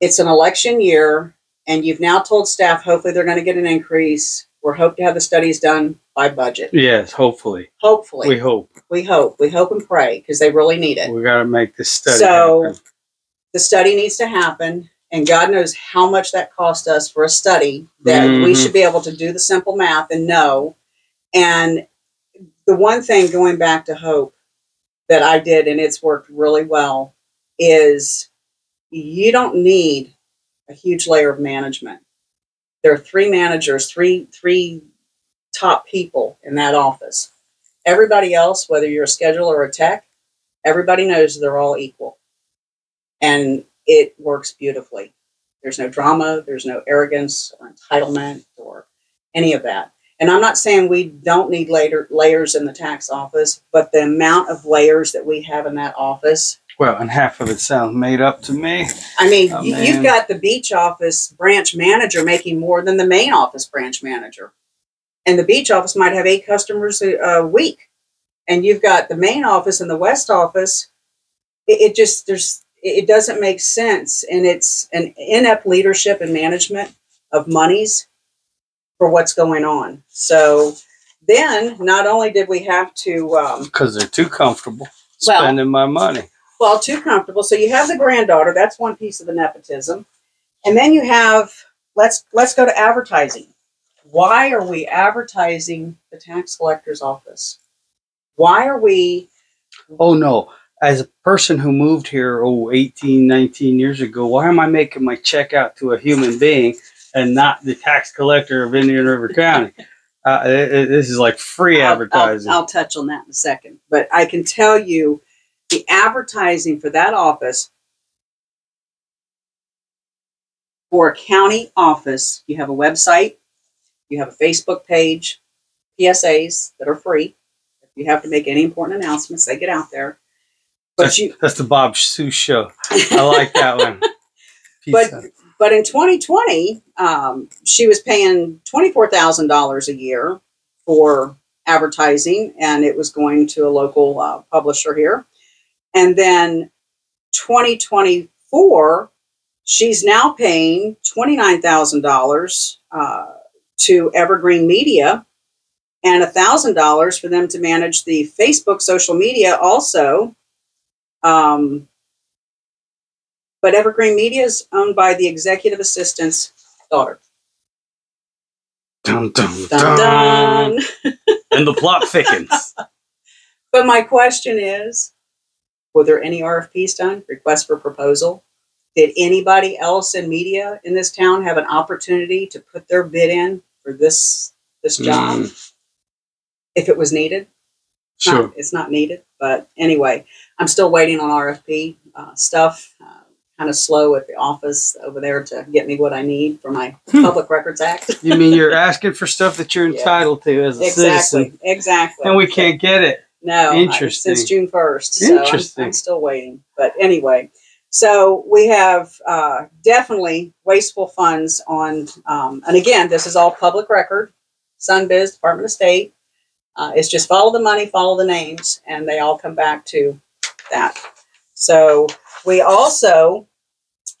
it's an election year and you've now told staff hopefully they're going to get an increase. We're hoping to have the studies done by budget. Yes, hopefully. Hopefully. We hope. We hope and pray because they really need it. We got to make this study happen. The study needs to happen. And God knows how much that cost us for a study that we should be able to do the simple math and know. And the one thing going back to Hope that I did, and it's worked really well, is you don't need a huge layer of management. There are 3 managers, three top people in that office. Everybody else, whether you're a scheduler or a tech, Everybody knows they're all equal. And it works beautifully. There's no drama, there's no arrogance or entitlement or any of that. And I'm not saying we don't need layers in the tax office, but the amount of layers that we have in that office. Well, and half of it sounds made up to me. I mean, you've got the beach office branch manager making more than the main office branch manager. And the beach office might have 8 customers a week. And you've got the main office and the west office. It doesn't make sense. And it's an inept leadership and management of monies for what's going on. So then not only did we have to... because they're too comfortable spending my money. Well, too comfortable. So you have the granddaughter. That's one piece of the nepotism. And then you have, let's go to advertising. Why are we advertising the tax collector's office? Why are we... Oh, no. As a person who moved here, 18, 19 years ago, why am I making my check out to a human being and not the tax collector of Indian River County? This is like free advertising. I'll touch on that in a second. But I can tell you the advertising for that office, for a county office, you have a website, you have a Facebook page, PSAs that are free. If you have to make any important announcements, they get out there. But that's the Bob Seuss show. I like that one. But in 2020, she was paying $24,000 a year for advertising, and it was going to a local publisher here. And then 2024, she's now paying $29,000 to Evergreen Media and $1,000 for them to manage the Facebook social media also. But Evergreen Media is owned by the executive assistant's daughter. Dun, dun, dun, dun. And the plot thickens. But my question is, were there any RFPs done? Request for proposal? Did anybody else in media in this town have an opportunity to put their bid in for this job? If it was needed? Sure. It's not needed. But anyway, I'm still waiting on RFP stuff. Kind of slow at the office over there to get me what I need for my Public Records Act. You mean you're asking for stuff that you're entitled to as a citizen? Exactly. And we can't get it. No. Interesting. Since June 1st. So Interesting. I'm still waiting. But anyway, so we have definitely wasteful funds on, and again, this is all public record, SunBiz, Department of State. It's just follow the money, follow the names, and they all come back to that. So we also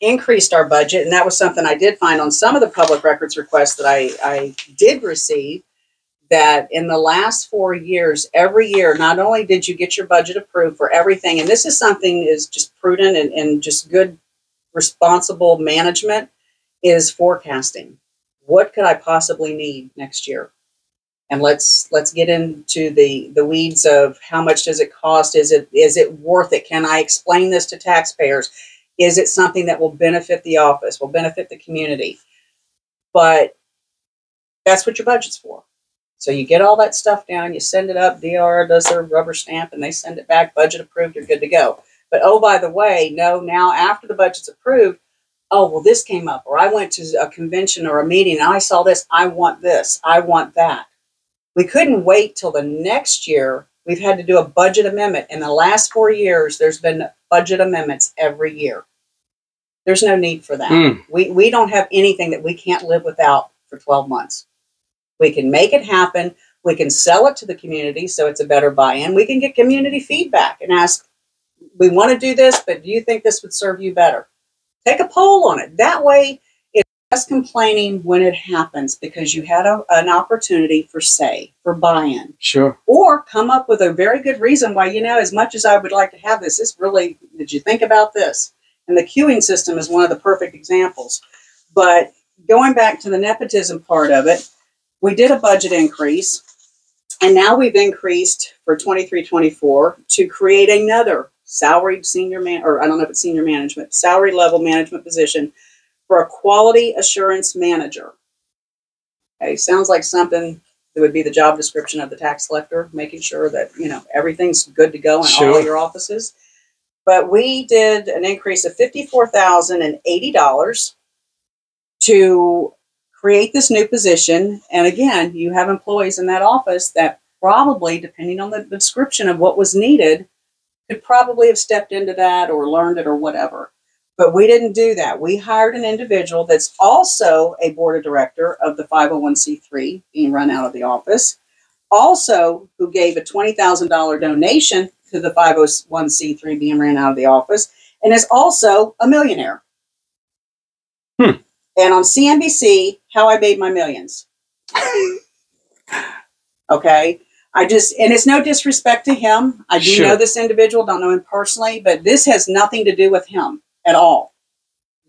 increased our budget, and that was something I did find on some of the public records requests that I did receive, that in the last 4 years, every year, not only did you get your budget approved for everything, and this is something is just prudent and just good, responsible management, is forecasting. What could I possibly need next year? And let's get into the weeds of how much does it cost? Is it worth it? Can I explain this to taxpayers? Is it something that will benefit the office, will benefit the community? But that's what your budget's for. So you get all that stuff down, you send it up, DR does their rubber stamp, and they send it back, budget approved, you're good to go. But oh, by the way, no, now after the budget's approved, oh, well, this came up, or I went to a convention or a meeting, and I saw this, I want this, I want that. We couldn't wait till the next year. We've had to do a budget amendment. In the last 4 years, there's been budget amendments every year. There's no need for that. We don't have anything that we can't live without for 12 months. We can make it happen. We can sell it to the community so it's a better buy-in. We can get community feedback and ask, we want to do this, but do you think this would serve you better? Take a poll on it. That way, it's less complaining when it happens because you had an opportunity for buy-in. Sure. Or come up with a very good reason why, as much as I would like to have this really, did you think about this? And the queuing system is one of the perfect examples. But going back to the nepotism part of it, we did a budget increase, and now we've increased for 23-24 to create another salaried senior or I don't know if it's senior management, salary level management position for a quality assurance manager. Okay, sounds like something It would be the job description of the tax collector, making sure that, everything's good to go in all of your offices. But we did an increase of $54,080 to create this new position. And again, you have employees in that office that probably, depending on the description of what was needed, could probably have stepped into that or learned it or whatever. But we didn't do that. We hired an individual that's also a board of director of the 501c3 being run out of the office, also who gave a $20,000 donation to the 501c3 being ran out of the office, and is also a millionaire. And on CNBC, How I Made My Millions. Okay. And it's no disrespect to him. I do know this individual, don't know him personally, but this has nothing to do with him at all.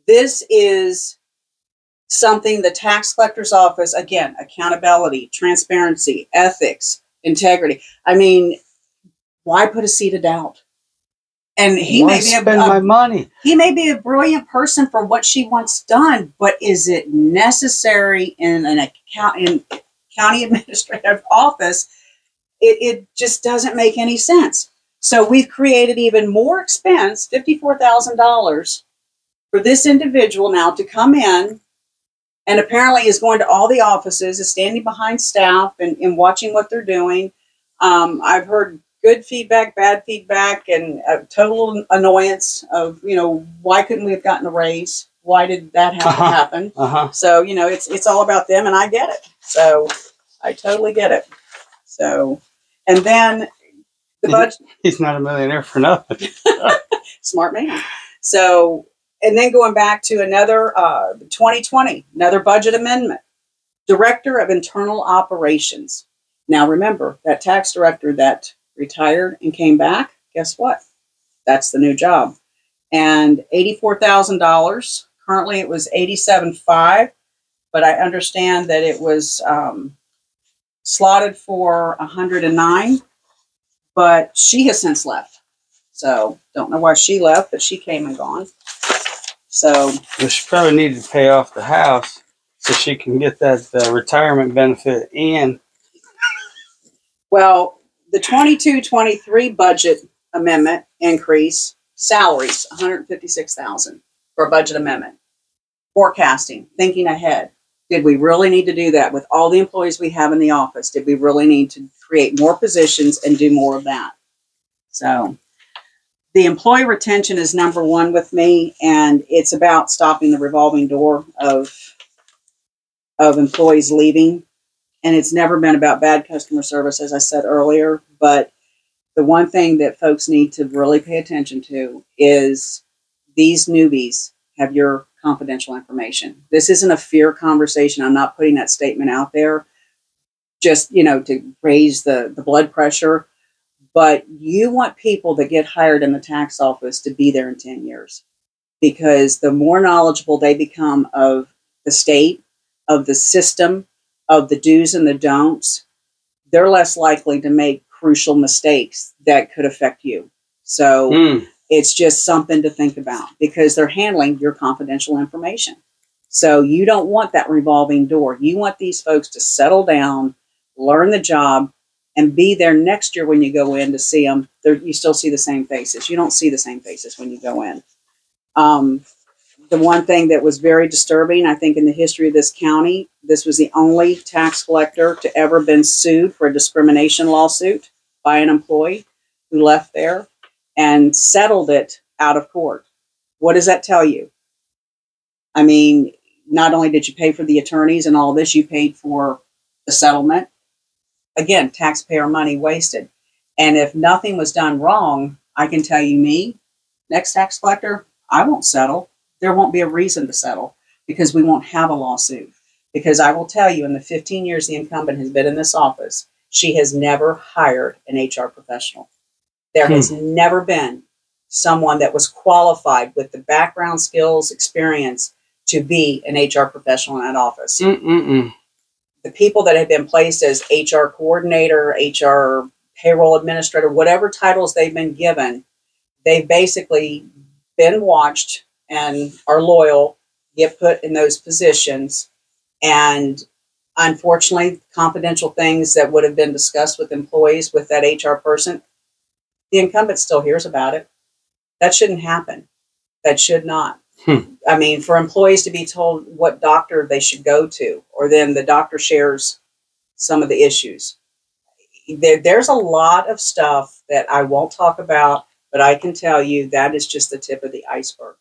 This is something the tax collector's office, again, accountability, transparency, ethics, integrity. I mean, why put a seed of doubt? And he may be my money. He may be a brilliant person for what she wants done, but is it necessary in an county administrative office? It just doesn't make any sense. So we've created even more expense, $54,000, for this individual now to come in, and apparently is going to all the offices, is standing behind staff and watching what they're doing. I've heard good feedback, bad feedback, and a total annoyance of, why couldn't we have gotten a raise? Why did that have to happen? So, it's all about them, and I get it. So I totally get it. So, and then the budget. He's not a millionaire for nothing. Smart man. So, and then going back to another 2020, another budget amendment, Director of Internal Operations. Now remember, that tax director that retired and came back, guess what? That's the new job. And $84,000. Currently it was $87,500, but I understand that it was slotted for $109,000, but she has since left. So don't know why she left, but she came and gone. So she probably needed to pay off the house so she can get that retirement benefit in. Well, the 22-23 budget amendment increase, salaries, $156,000 for a budget amendment. Forecasting, thinking ahead. Did we really need to do that with all the employees we have in the office? Did we really need to create more positions and do more of that? So the employee retention is number one with me, and it's about stopping the revolving door of employees leaving. And it's never been about bad customer service, as I said earlier. But the one thing that folks need to really pay attention to is these newbies have your confidential information. This isn't a fear conversation. I'm not putting that statement out there just, to raise the blood pressure. But you want people that get hired in the tax office to be there in 10 years. Because the more knowledgeable they become of the state, of the system, of the do's and the don'ts, they're less likely to make crucial mistakes that could affect you. So it's just something to think about, because they're handling your confidential information. So you don't want that revolving door. You want these folks to settle down, learn the job, and be there next year when you go in to see them. You still see the same faces. You don't see the same faces when you go in. The one thing that was very disturbing, I think, in the history of this county, this was the only tax collector to ever been sued for a discrimination lawsuit by an employee who left there and settled it out of court. What does that tell you? I mean, not only did you pay for the attorneys and all this, you paid for the settlement. Again, taxpayer money wasted. And if nothing was done wrong, I can tell you, next tax collector, I won't settle. There won't be a reason to settle, because we won't have a lawsuit. Because I will tell you, in the 15 years the incumbent has been in this office, she has never hired an HR professional. There has never been someone that was qualified with the background, skills, experience to be an HR professional in that office. The people that have been placed as HR coordinator, HR payroll administrator, whatever titles they've been given, they've basically been watched and are loyal, get put in those positions, and unfortunately, confidential things that would have been discussed with employees with that HR person, the incumbent still hears about it. That shouldn't happen. That should not. I mean, for employees to be told what doctor they should go to, or then the doctor shares some of the issues. There's a lot of stuff that I won't talk about, but I can tell you that is just the tip of the iceberg.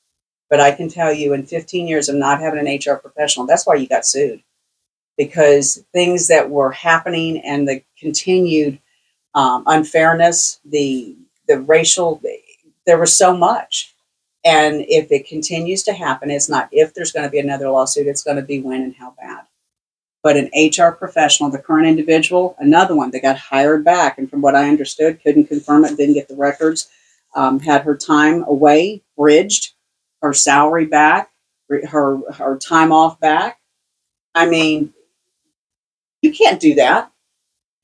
But I can tell you in 15 years of not having an HR professional, that's why you got sued. Because things that were happening and the continued unfairness, the racial, there was so much. And if it continues to happen, it's not if there's going to be another lawsuit, it's going to be when and how bad. But an HR professional, the current individual, another one that got hired back, and from what I understood, couldn't confirm it, didn't get the records, had her time away, bridged, her salary back, her time off back. I mean, you can't do that.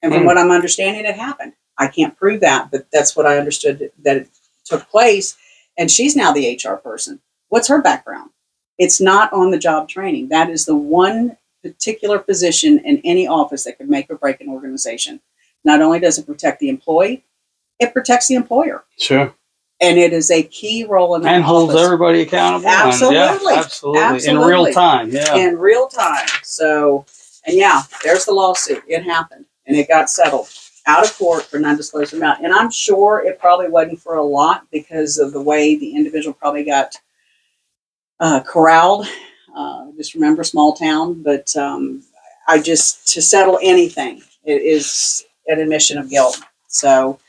And from what I'm understanding, it happened. I can't prove that, but that's what I understood that it took place. And she's now the HR person. What's her background? It's not on the job training. That is the one particular position in any office that could make or break an organization. Not only does it protect the employee, it protects the employer. Sure. And it is a key role in that and holds office. everybody accountable. Absolutely. Yeah, absolutely. In real time. Yeah. In real time. So, and yeah, there's the lawsuit. It happened. And it got settled out of court for non-disclosure amount. And I'm sure it probably wasn't for a lot because of the way the individual probably got corralled. Just remember, small town. But to settle anything, it is an admission of guilt. So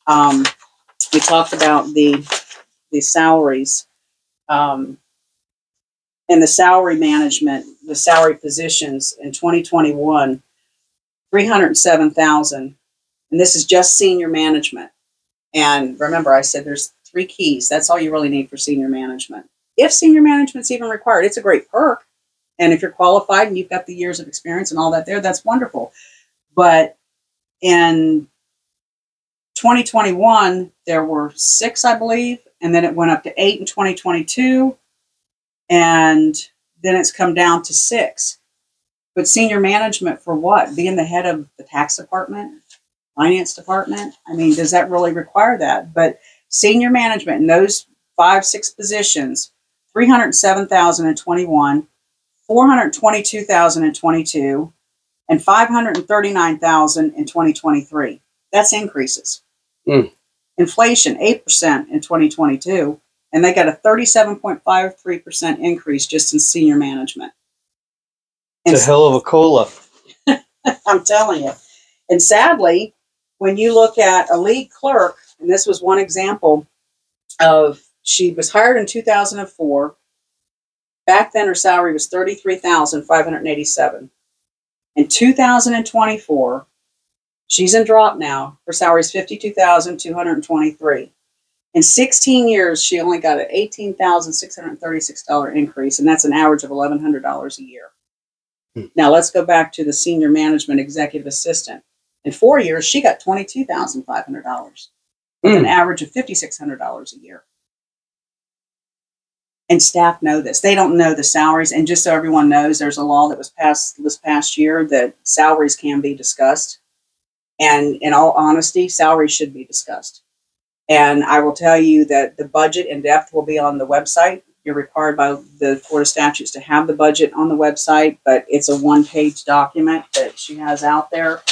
we talked about the salaries and the salary management, the salary positions in 2021, 307,000. And this is just senior management. And remember, I said there's 3 keys. That's all you really need for senior management. If senior management's even required, it's a great perk. And if you're qualified and you've got the years of experience and all that there, that's wonderful. But in 2021, there were 6, I believe, and then it went up to 8 in 2022, and then it's come down to 6. But senior management for what? Being the head of the tax department, finance department? I mean, does that really require that? But senior management in those 5, 6 positions, 307,000 in 21, 422,000 in 22, and 539,000 in 2023. That's increases. Inflation, 8% in 2022, and they got a 37.53% increase just in senior management. It's a hell of a COLA. I'm telling you. And sadly, when you look at a lead clerk, and this was one example of, she was hired in 2004. Back then, her salary was $33,587. In 2024, she's in drop now. Her salary is $52,223. In 16 years, she only got an $18,636 increase, and that's an average of $1,100 a year. Now, let's go back to the senior management executive assistant. In 4 years, she got $22,500 with an average of $5,600 a year. And staff know this. They don't know the salaries. And just so everyone knows, there's a law that was passed this past year that salaries can be discussed. And in all honesty, salaries should be discussed. And I will tell you that the budget in depth will be on the website. You're required by the Florida statutes to have the budget on the website, but it's a 1-page document that she has out there.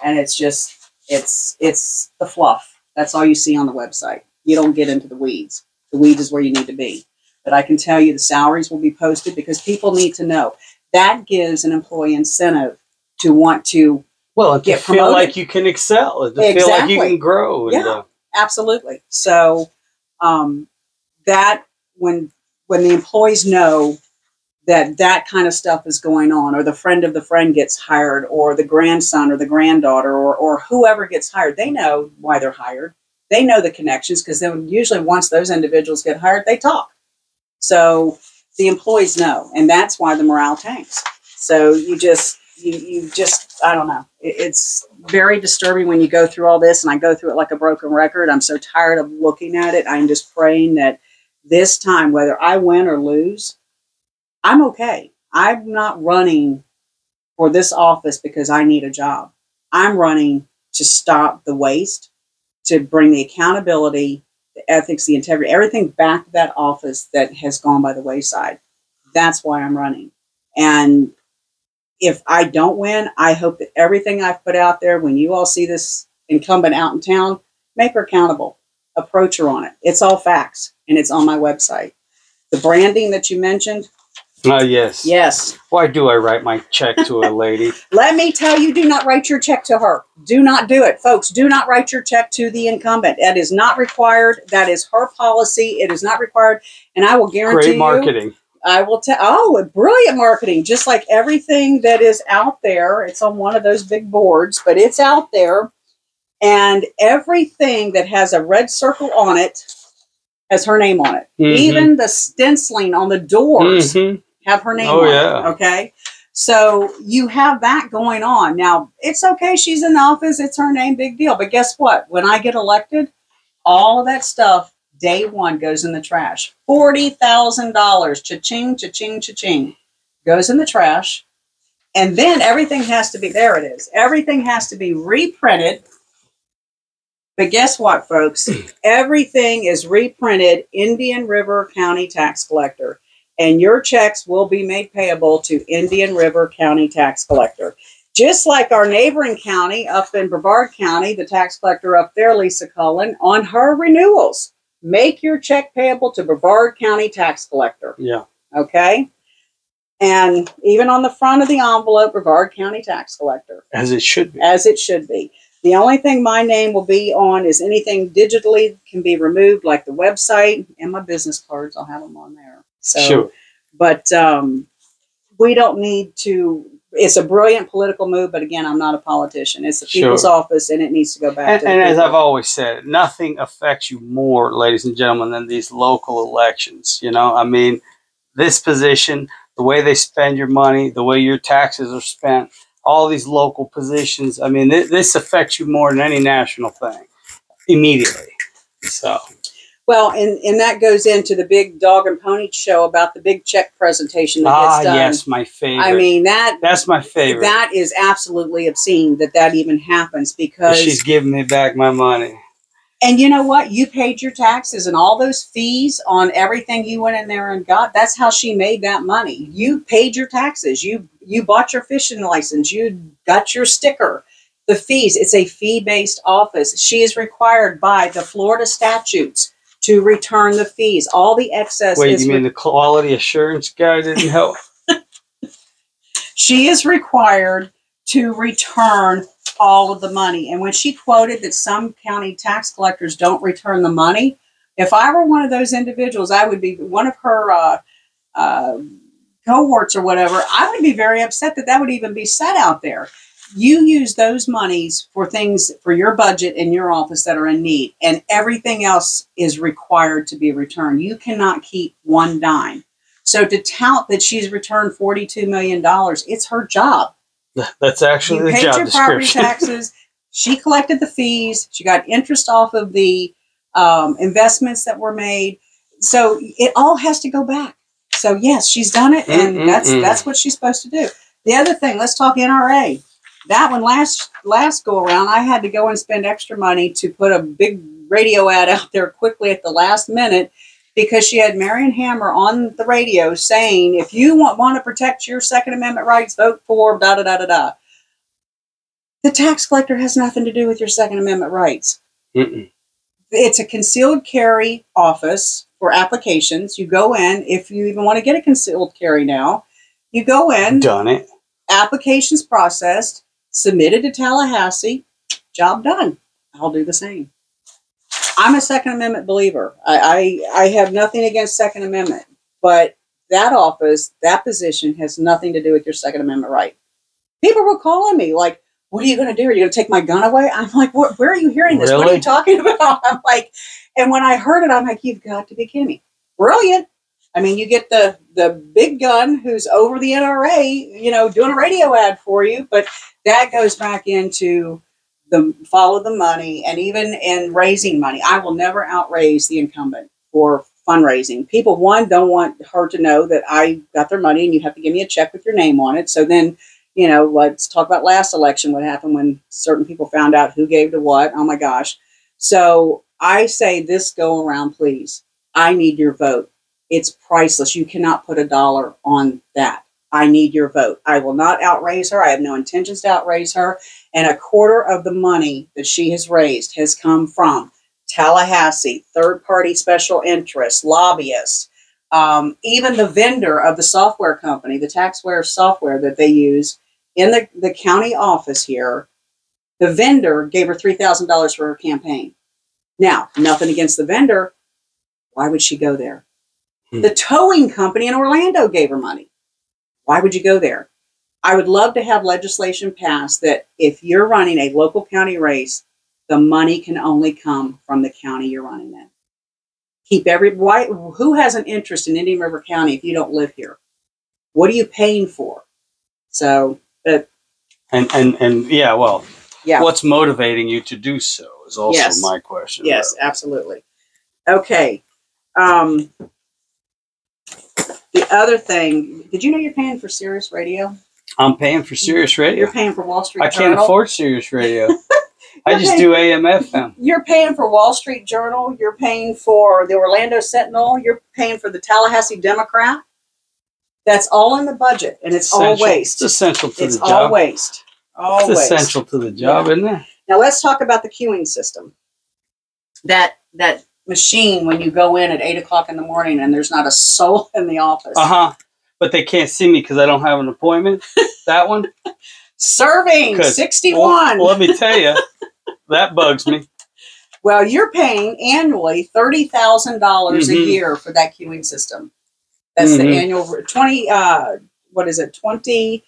And it's just, it's the fluff. That's all you see on the website. You don't get into the weeds. The weeds is where you need to be. But I can tell you the salaries will be posted because people need to know. That gives an employee incentive to want to get promoted. Feel like you can excel, to feel like you can grow. Yeah, absolutely. So that when the employees know that kind of stuff is going on, or the friend of the friend gets hired, or the grandson or the granddaughter or whoever gets hired, they know why they're hired. They know the connections because then usually once those individuals get hired, they talk. So the employees know, and that's why the morale tanks. So you just, I don't know. It's very disturbing when you go through all this, and I go through it like a broken record. I'm so tired of looking at it. I'm just praying that this time, whether I win or lose, I'm okay. I'm not running for this office because I need a job. I'm running to stop the waste, to bring the accountability, the ethics, the integrity, everything back to that office that has gone by the wayside. That's why I'm running. And if I don't win, I hope that everything I've put out there, when you all see this incumbent out in town, make her accountable. Approach her on it. It's all facts, and it's on my website. The branding that you mentioned. Yes. Yes. Why do I write my check to a lady? Let me tell you, do not write your check to her. Do not do it, folks. Do not write your check to the incumbent. That is not required. That is her policy. It is not required. And I will guarantee Great marketing. I will tell. Oh, brilliant marketing. Just like everything that is out there. It's on one of those big boards, but it's out there. And everything that has a red circle on it has her name on it. Mm-hmm. Even the stenciling on the doors have her name on it. Okay. So you have that going on. Now, it's okay. She's in the office. It's her name. Big deal. But guess what? When I get elected, all of that stuff, day one, goes in the trash. $40,000. Cha-ching, cha-ching, cha-ching. Goes in the trash. And then everything has to be, there it is. Everything has to be reprinted. But guess what, folks? Everything is reprinted Indian River County Tax Collector. And your checks will be made payable to Indian River County Tax Collector. Just like our neighboring county up in Brevard County, the tax collector up there, Lisa Cullen, on her renewals, make your check payable to Brevard County Tax Collector. Yeah. Okay? And even on the front of the envelope, Brevard County Tax Collector. As it should be. As it should be. The only thing my name will be on is anything digitally can be removed, like the website and my business cards. I'll have them on there. So, sure. But we don't need to. It's a brilliant political move, but again, I'm not a politician. It's the people's office, and it needs to go back to the And as people. I've always said, nothing affects you more, ladies and gentlemen, than these local elections. You know, I mean, this position, the way they spend your money, the way your taxes are spent, all these local positions. I mean, this affects you more than any national thing immediately. So, well, and that goes into the big dog and pony show about the big check presentation that gets done. Yes, my favorite. I mean, that's my favorite. That is absolutely obscene that even happens because she's giving me back my money. And you know what? You paid your taxes and all those fees on everything you went in there and got. That's how she made that money. You paid your taxes. You bought your fishing license. You got your sticker. The fees. It's a fee-based office. She is required by the Florida statutes to return the fees. All the excess. Wait, you mean the quality assurance guy didn't help? She is required to return all of the money. And when she quoted that some county tax collectors don't return the money, if I were one of those individuals, I would be one of her cohorts or whatever, I would be very upset that would even be said out there. You use those monies for things for your budget in your office that are in need, and everything else is required to be returned. You cannot keep one dime. So to tout that she's returned $42 million, it's her job. That's actually the job description. You paid your property taxes. She collected the fees. She got interest off of the investments that were made. So it all has to go back. So yes, she's done it, and that's what she's supposed to do. The other thing, let's talk NRA. That one last go around, I had to go and spend extra money to put a big radio ad out there quickly at the last minute because she had Marion Hammer on the radio saying, if you want to protect your Second Amendment rights, vote for da-da-da-da-da. The tax collector has nothing to do with your Second Amendment rights. It's a concealed carry office for applications. You go in, if you even want to get a concealed carry now, you go in. Done it. Applications processed, submitted to Tallahassee, job done. I'll do the same. I'm a Second Amendment believer. I have nothing against Second Amendment, but that office, that position has nothing to do with your Second Amendment right. People were calling me like, what are you going to do? Are you going to take my gun away? I'm like, where are you hearing this? Really? What are you talking about? I'm like, and when I heard it, I'm like, you've got to be kidding me. Brilliant. I mean, you get the big gun who's over the NRA, doing a radio ad for you, but that goes back into the follow the money, and even in raising money. I will never outraise the incumbent for fundraising. People, one, don't want her to know that I got their money and you have to give me a check with your name on it. So then, You know, let's talk about last election, what happened when certain people found out who gave to what. Oh my gosh. So I say this go around, please. I need your vote. It's priceless. You cannot put $1 on that. I need your vote. I will not outraise her. I have no intentions to outraise her. And a quarter of the money that she has raised has come from Tallahassee, third-party special interests, lobbyists, even the vendor of the software company, the taxware software that they use in the county office here. The vendor gave her $3,000 for her campaign. Now, nothing against the vendor. Why would she go there? The towing company in Orlando gave her money. Why would you go there? I would love to have legislation passed that if you're running a local county race, the money can only come from the county you're running in. Who has an interest in Indian River County if you don't live here? What are you paying for? So, yeah, well, yeah. What's motivating you to do so is also my question. Yes, absolutely. Okay. The other thing, did you know you're paying for Sirius Radio? I'm paying for Sirius Radio. You're paying for Wall Street Journal. I can't afford Sirius Radio. I just do AM FM. You're paying for Wall Street Journal. You're paying for the Orlando Sentinel. You're paying for the Tallahassee Democrat. That's all in the budget, and it's all waste. It's essential to the job. It's all waste. All waste. It's essential to the job, isn't it? Now let's talk about the queuing system. That machine when you go in at 8 o'clock in the morning and there's not a soul in the office. But they can't see me because I don't have an appointment. That one. Serving 61. Well, let me tell you, that bugs me. Well, you're paying annually $30,000 a year for that queuing system. That's the annual 20. What is it? 20. It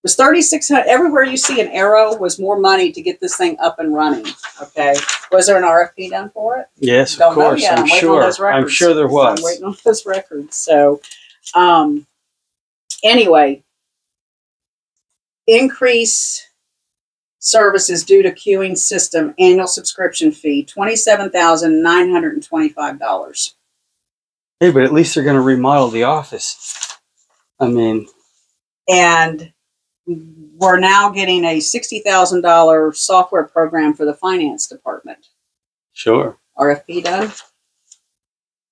was 3,600. Everywhere you see an arrow was more money to get this thing up and running. Okay. Was there an RFP done for it? Yes, of course. I'm sure. I'm sure there was. I'm waiting on those records. So, anyway, increase services due to queuing system annual subscription fee $27,925. Hey, but at least they're going to remodel the office. I mean, and we're now getting a $60,000 software program for the finance department. Sure. RFP done.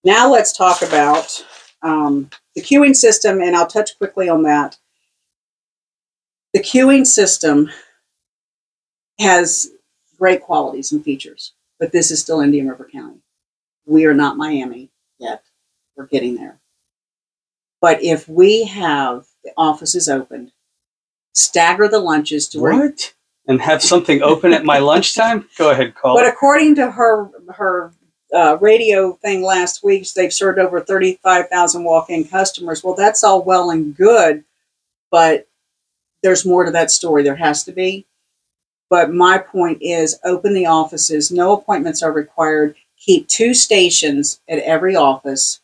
Now let's talk about the queuing system, and I'll touch quickly on that. The queuing system has great qualities and features, but this is still Indian River County. We are not Miami yet. We're getting there. But if we have the offices opened, stagger the lunches to what? And have something open at my lunchtime? Go ahead, call. But according to her radio thing last week, they've served over 35,000 walk-in customers. Well, that's all well and good, but there's more to that story. There has to be. But my point is, open the offices. No appointments are required. Keep 2 stations at every office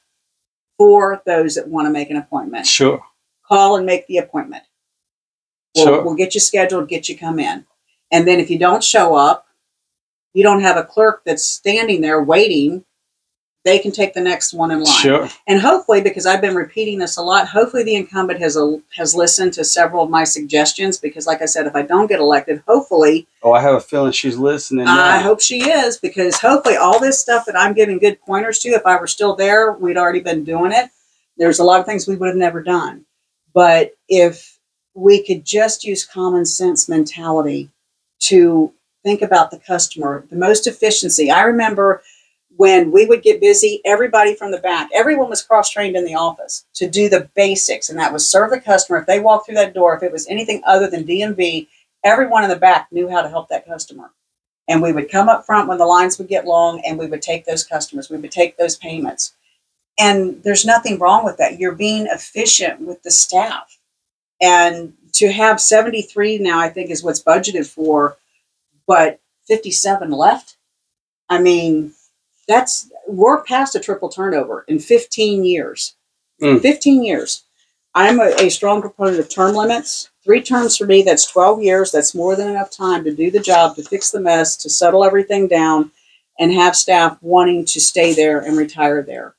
for those that want to make an appointment. Sure. Call and make the appointment. We'll get you scheduled, get you come in. And then if you don't show up, you don't have a clerk that's standing there waiting, they can take the next one in line. Sure. And hopefully, because I've been repeating this a lot, hopefully the incumbent has listened to several of my suggestions, because like I said, if I don't get elected, hopefully... Oh, I have a feeling she's listening now. I hope she is, because hopefully all this stuff that I'm giving good pointers to, if I were still there, we'd already been doing it. There's a lot of things we would have never done. But if we could just use common sense mentality to think about the customer, the most efficiency. I remember when we would get busy, everybody from the back, everyone was cross-trained in the office to do the basics, and that was serve the customer. If they walked through that door, if it was anything other than DMV, everyone in the back knew how to help that customer. And we would come up front when the lines would get long, and we would take those customers. We would take those payments. And there's nothing wrong with that. You're being efficient with the staff. And to have 73 now, I think, is what's budgeted for, but 57 left. I mean, we're past a triple turnover in 15 years. 15 years. I'm a strong proponent of term limits. 3 terms for me, that's 12 years. That's more than enough time to do the job, to fix the mess, to settle everything down, and have staff wanting to stay there and retire there.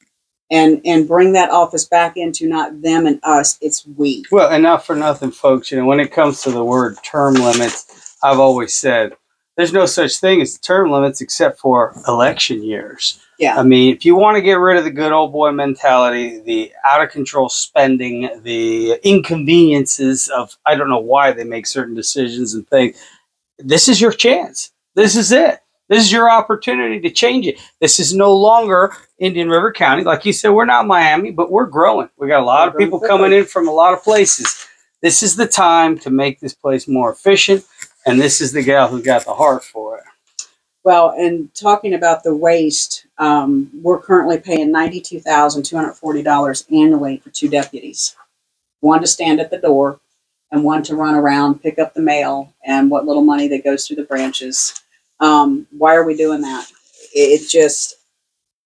and bring that office back into not them and us, it's we. Well, and not for nothing, folks, you know, when it comes to the word term limits, I've always said there's no such thing as term limits except for election years. Yeah. I mean, if you want to get rid of the good old boy mentality, the out of control spending, the inconveniences of, I don't know why they make certain decisions and things, this is your chance. This is it. This is your opportunity to change it. This is no longer Indian River County. Like you said, we're not Miami, but we're growing. We got a lot of people coming in from a lot of places. This is the time to make this place more efficient, and this is the gal who got the heart for it. Well, and talking about the waste, we're currently paying $92,240 annually for 2 deputies. One to stand at the door and one to run around, pick up the mail, and what little money that goes through the branches. Why are we doing that? It just,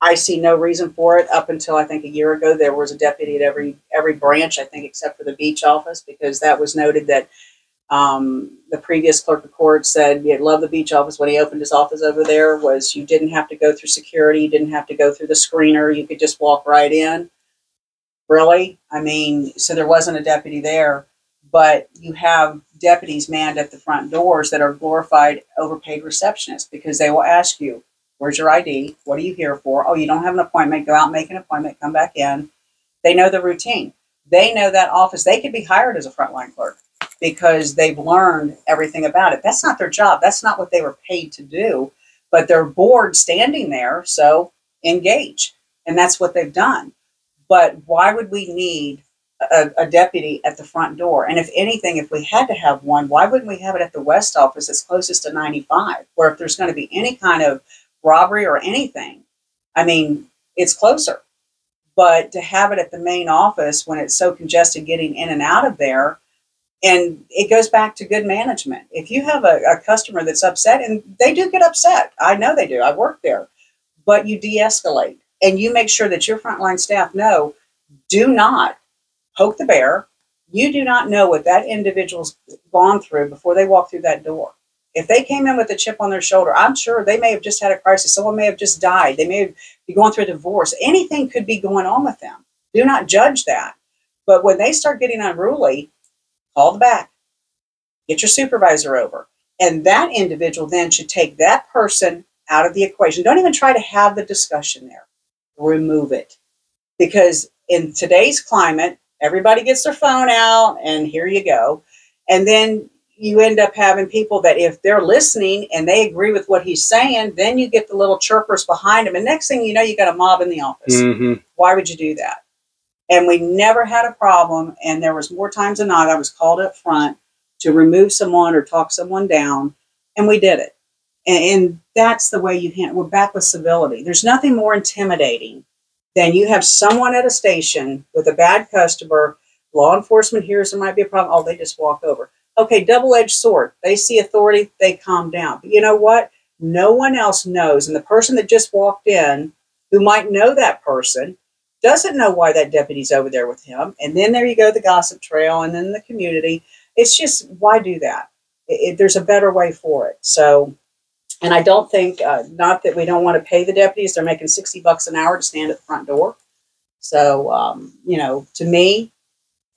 I see no reason for it. Up until I think a year ago, there was a deputy at every branch, I think, except for the beach office, because that was noted that the previous clerk of court said he loved the beach office when he opened his office over there, was you didn't have to go through security, you didn't have to go through the screener, you could just walk right in. Really? I mean, so there wasn't a deputy there, but you have deputies manned at the front doors that are glorified overpaid receptionists, because they will ask you, where's your ID? What are you here for? Oh, you don't have an appointment. Go out, make an appointment, come back in. They know the routine. They know that office. They could be hired as a frontline clerk because they've learned everything about it. That's not their job. That's not what they were paid to do, but they're bored standing there, so engage. And that's what they've done. But why would we need a deputy at the front door? And if anything, if we had to have one, why wouldn't we have it at the west office that's closest to 95, where if there's going to be any kind of robbery or anything, I mean, it's closer. But to have it at the main office when it's so congested getting in and out of there, and it goes back to good management. If you have a customer that's upset, and they do get upset, I know they do, I work there, but you de-escalate and you make sure that your frontline staff know, do not poke the bear. You do not know what that individual's gone through before they walk through that door. If they came in with a chip on their shoulder, I'm sure they may have just had a crisis. Someone may have just died. They may be going through a divorce. Anything could be going on with them. Do not judge that. But when they start getting unruly, call the back. Get your supervisor over. And that individual then should take that person out of the equation. Don't even try to have the discussion there. Remove it. Because in today's climate, everybody gets their phone out and here you go. And then you end up having people that if they're listening and they agree with what he's saying, then you get the little chirpers behind him. And next thing you know, you got a mob in the office. Mm-hmm. Why would you do that? And we never had a problem. And there was more times than not, I was called up front to remove someone or talk someone down. And we did it. And that's the way you handle. We're back with civility. There's nothing more intimidating than you have someone at a station with a bad customer. Law enforcement hears there might be a problem. Oh, they just walk over. Okay, double-edged sword. They see authority, they calm down. But you know what? No one else knows. And the person that just walked in, who might know that person, doesn't know why that deputy's over there with him. And then there you go, the gossip trail, and then the community. It's just, why do that? There's a better way for it. So, and I don't think, not that we don't want to pay the deputies. They're making $60 an hour to stand at the front door. So, you know, to me,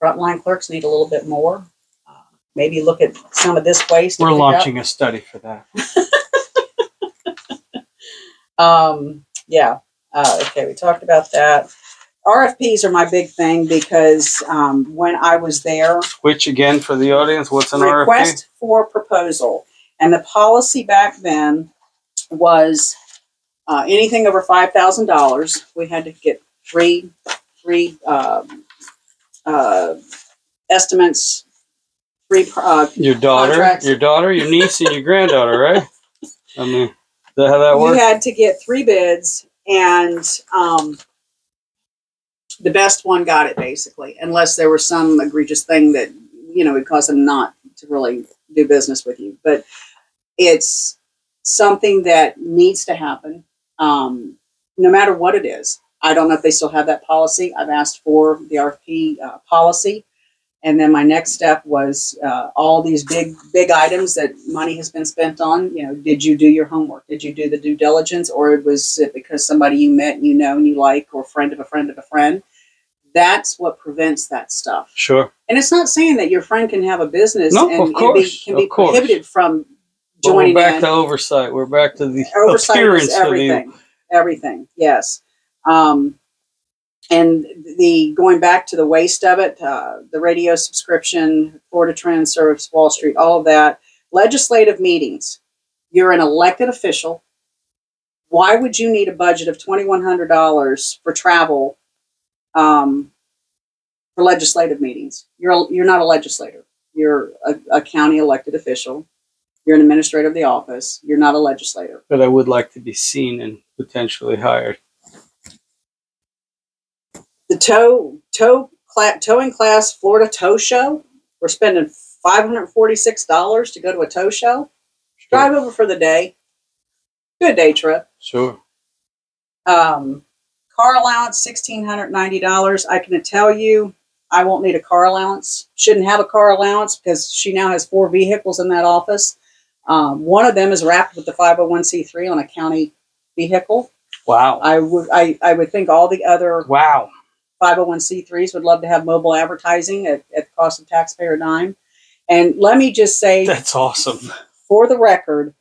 frontline clerks need a little bit more. Maybe look at some of this waste. We're launching a study for that. Yeah. Okay, we talked about that. RFPs are my big thing because when I was there. Which, again, for the audience, what's an RFP? Request for proposal. And the policy back then was anything over $5,000, we had to get three estimates. Your daughter, your niece, and your granddaughter, right? I mean, is that how that works? You had to get 3 bids, and the best one got it, basically, unless there was some egregious thing that, you know, would cause them not to really do business with you. But it's something that needs to happen, no matter what it is. I don't know if they still have that policy. I've asked for the RFP policy. And then my next step was all these big items that money has been spent on. You know, did you do your homework? Did you do the due diligence? Or was it because somebody you met, you know, and you like, or a friend of a friend of a friend? That's what prevents that stuff. Sure. And it's not saying that your friend can have a business No, and, of course, can be prohibited from but joining we're back in. to oversight. We're back to the Oversight appearance is everything. of Everything, yes. And the going back to the waste of it, the radio subscription, Florida Trend Service, Wall Street, all of that. Legislative meetings. You're an elected official. Why would you need a budget of $2,100 for travel for legislative meetings? You're not a legislator. You're a county elected official. You're an administrator of the office. You're not a legislator. But I would like to be seen and potentially hired. The towing class Florida Tow Show. We're spending $546 to go to a tow show. Sure. Drive over for the day. Good day trip. Sure. Car allowance, $1,690. I can tell you, I won't need a car allowance. Shouldn't have a car allowance because she now has 4 vehicles in that office. One of them is wrapped with the 501c3 on a county vehicle. Wow. I would think all the other 501c3s would love to have mobile advertising at the cost of taxpayer dime. And let me just say, that's awesome. For the record,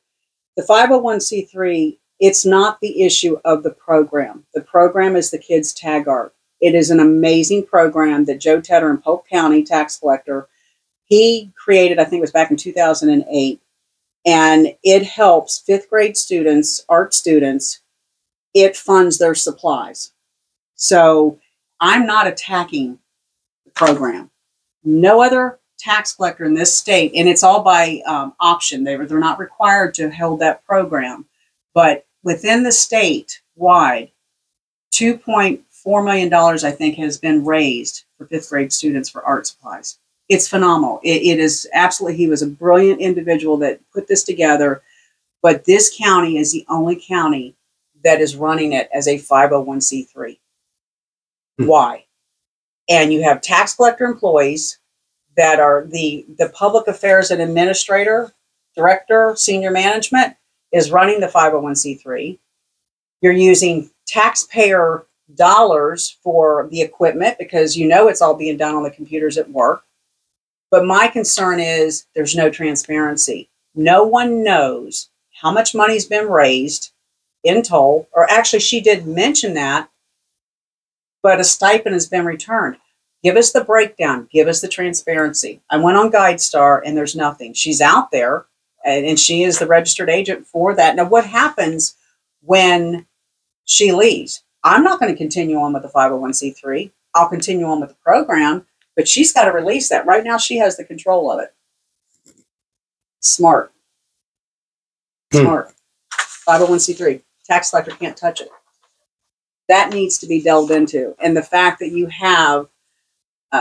the 501c3, it's not the issue of the program. The program is the Kids Tag Art. It is an amazing program that Joe Tedder in Polk County, tax collector, he created, I think it was back in 2008. And it helps 5th grade students, art students, it funds their supplies. So I'm not attacking the program. No other tax collector in this state, and it's all by option. They're not required to hold that program. But within the state wide, $2.4 million, I think, has been raised for 5th grade students for art supplies. It's phenomenal. It is absolutely, he was a brilliant individual that put this together. But this county is the only county that is running it as a 501c3. Why? And you have tax collector employees that are the public affairs and administrator, director, senior management is running the 501c3. You're using taxpayer dollars for the equipment because you know it's all being done on the computers at work. But my concern is there's no transparency. No one knows how much money's been raised in toll, or actually she did mention that, but a stipend has been returned. Give us the breakdown. Give us the transparency. I went on GuideStar and there's nothing. She's out there and she is the registered agent for that. Now, what happens when she leaves? I'm not going to continue on with the 501c3. I'll continue on with the program, but she's got to release that. Right now, she has the control of it. Smart. Smart. 501c3. Tax collector can't touch it. That needs to be delved into. And the fact that you have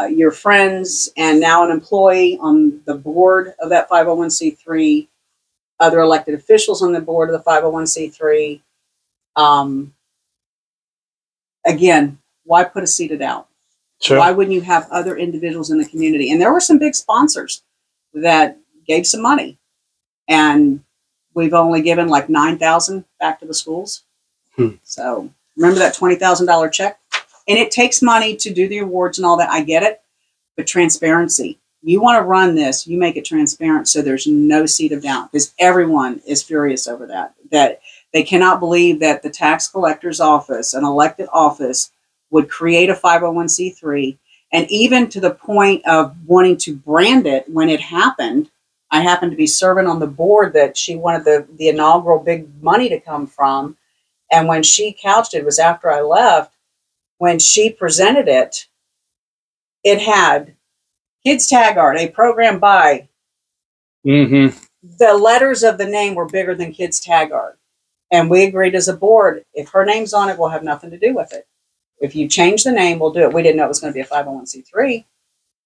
your friends and now an employee on the board of that 501c3, other elected officials on the board of the 501c3. Again, why put a seated out? Sure. Why wouldn't you have other individuals in the community? And there were some big sponsors that gave some money. And we've only given like $9,000 back to the schools. So remember that $20,000 check? And it takes money to do the awards and all that. I get it. But transparency. You want to run this, you make it transparent so there's no seed of doubt. Because everyone is furious over that. That they cannot believe that the tax collector's office, an elected office, would create a 501c3. And even to the point of wanting to brand it when it happened. I happened to be serving on the board that she wanted the inaugural big money to come from. And when she couched it, it was after I left, when she presented it, it had Kids Tag Art, a program by. The letters of the name were bigger than Kids Tag Art. And we agreed as a board, if her name's on it, we'll have nothing to do with it. If you change the name, we'll do it. We didn't know it was going to be a 501c3,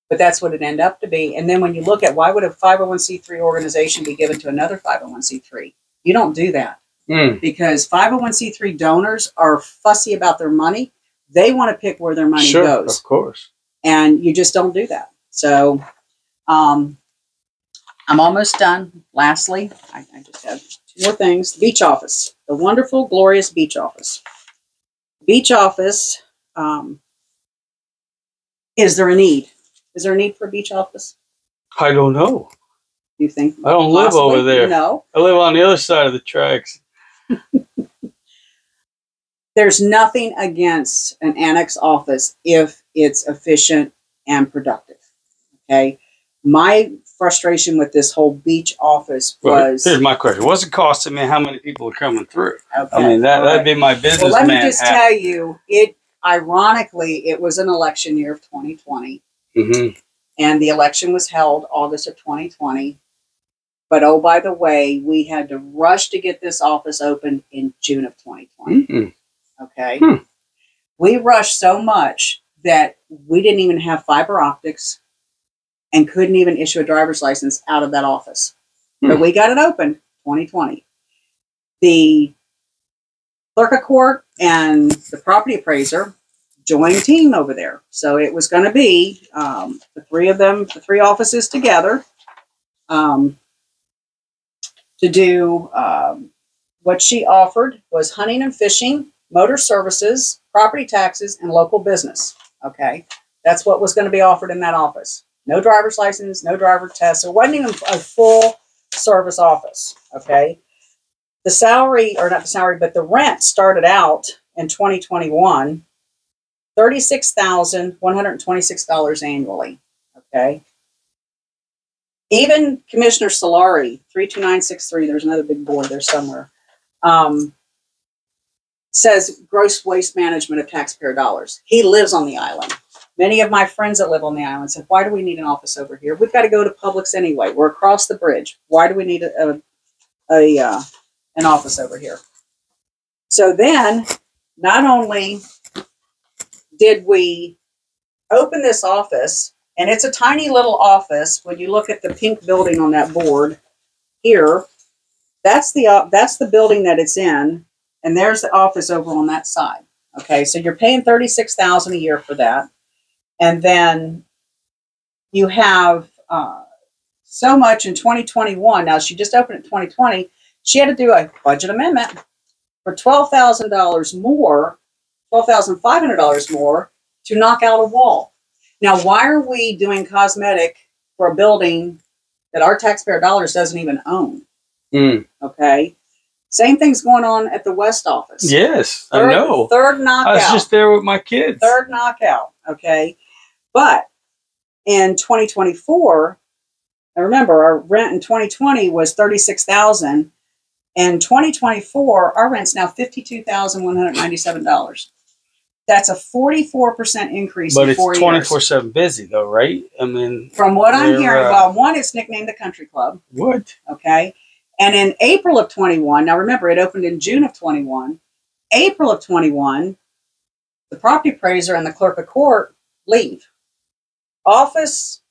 but that's what it ended up to be. And then when you look at why would a 501c3 organization be given to another 501c3? You don't do that. Because 501c3 donors are fussy about their money. They want to pick where their money goes. Of course. And you just don't do that. So I'm almost done. Lastly, I just have 2 more things. The beach office, the wonderful, glorious beach office. Beach office, is there a need? Is there a need for a beach office? I don't know. You think? I don't live over there. No. I live on the other side of the tracks. There's nothing against an annex office if it's efficient and productive. Okay. My frustration with this whole beach office was. Here's my question: what's it costing me? How many people are coming through? Okay, I mean, that'd be my business. Well, let me just tell you, ironically, it was an election year of 2020, and the election was held August of 2020. But oh, by the way, we had to rush to get this office open in June of 2020. Okay, we rushed so much that we didn't even have fiber optics and couldn't even issue a driver's license out of that office. But we got it open 2020. The clerk of court and the property appraiser joined team over there. So it was going to be the 3 of them, the 3 offices together to do what she offered was hunting and fishing, motor services, property taxes, and local business. Okay. That's what was going to be offered in that office. No driver's license, no driver test. So it wasn't even a full service office. Okay. The salary, or not the salary, but the rent started out in 2021, $36,126 annually. Okay. Even Commissioner Solari, 32963, there's another big board there somewhere, says gross waste management of taxpayer dollars. He lives on the island. Many of my friends that live on the island said, why do we need an office over here? We've got to go to Publix anyway. We're across the bridge. Why do we need an office over here? So then, not only did we open this office, and it's a tiny little office. When you look at the pink building on that board here, that's the building that it's in, and there's the office over on that side. Okay, so you're paying $36,000 a year for that. And then you have so much in 2021. Now, she just opened in 2020. She had to do a budget amendment for $12,000 more, $12,500 more to knock out a wall. Now, why are we doing cosmetic for a building that our taxpayer dollars doesn't even own? Okay. Same thing's going on at the West office. Yes, I know. Third knockout. I was just there with my kids. Third knockout. Okay. But in 2024, now remember, our rent in 2020 was $36,000. In 2024, our rent's now $52,197. That's a 44% increase in 4 years. But it's 24/7 busy, though, right? I mean, from what I'm hearing, well, one, it's nicknamed the Country Club. What? Okay. And in April of 21, now remember, it opened in June of 21. April of 21, the property appraiser and the clerk of court leave office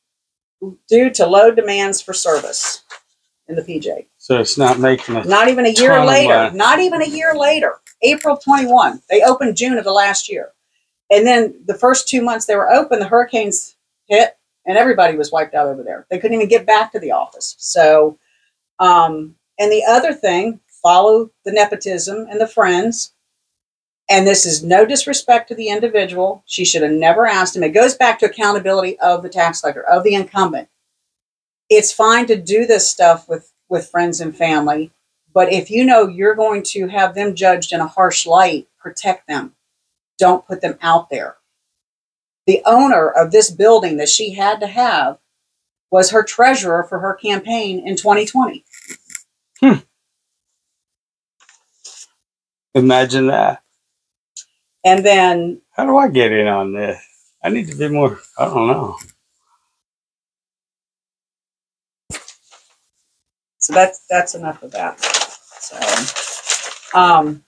due to low demands for service in the PJ. So it's not making a not even a year later. Not even a year later. April 21. They opened June of the last year. And then the first 2 months they were open, the hurricanes hit and everybody was wiped out over there. They couldn't even get back to the office. So, and the other thing, follow the nepotism and the friends. And this is no disrespect to the individual. She should have never asked him. It goes back to accountability of the tax collector, of the incumbent. It's fine to do this stuff with friends and family, but if you know you're going to have them judged in a harsh light, protect them. Don't put them out there. The owner of this building that she had to have was her treasurer for her campaign in 2020. Imagine that. And then, how do I get in on this? I need to be more, I don't know. So that's enough of that. So,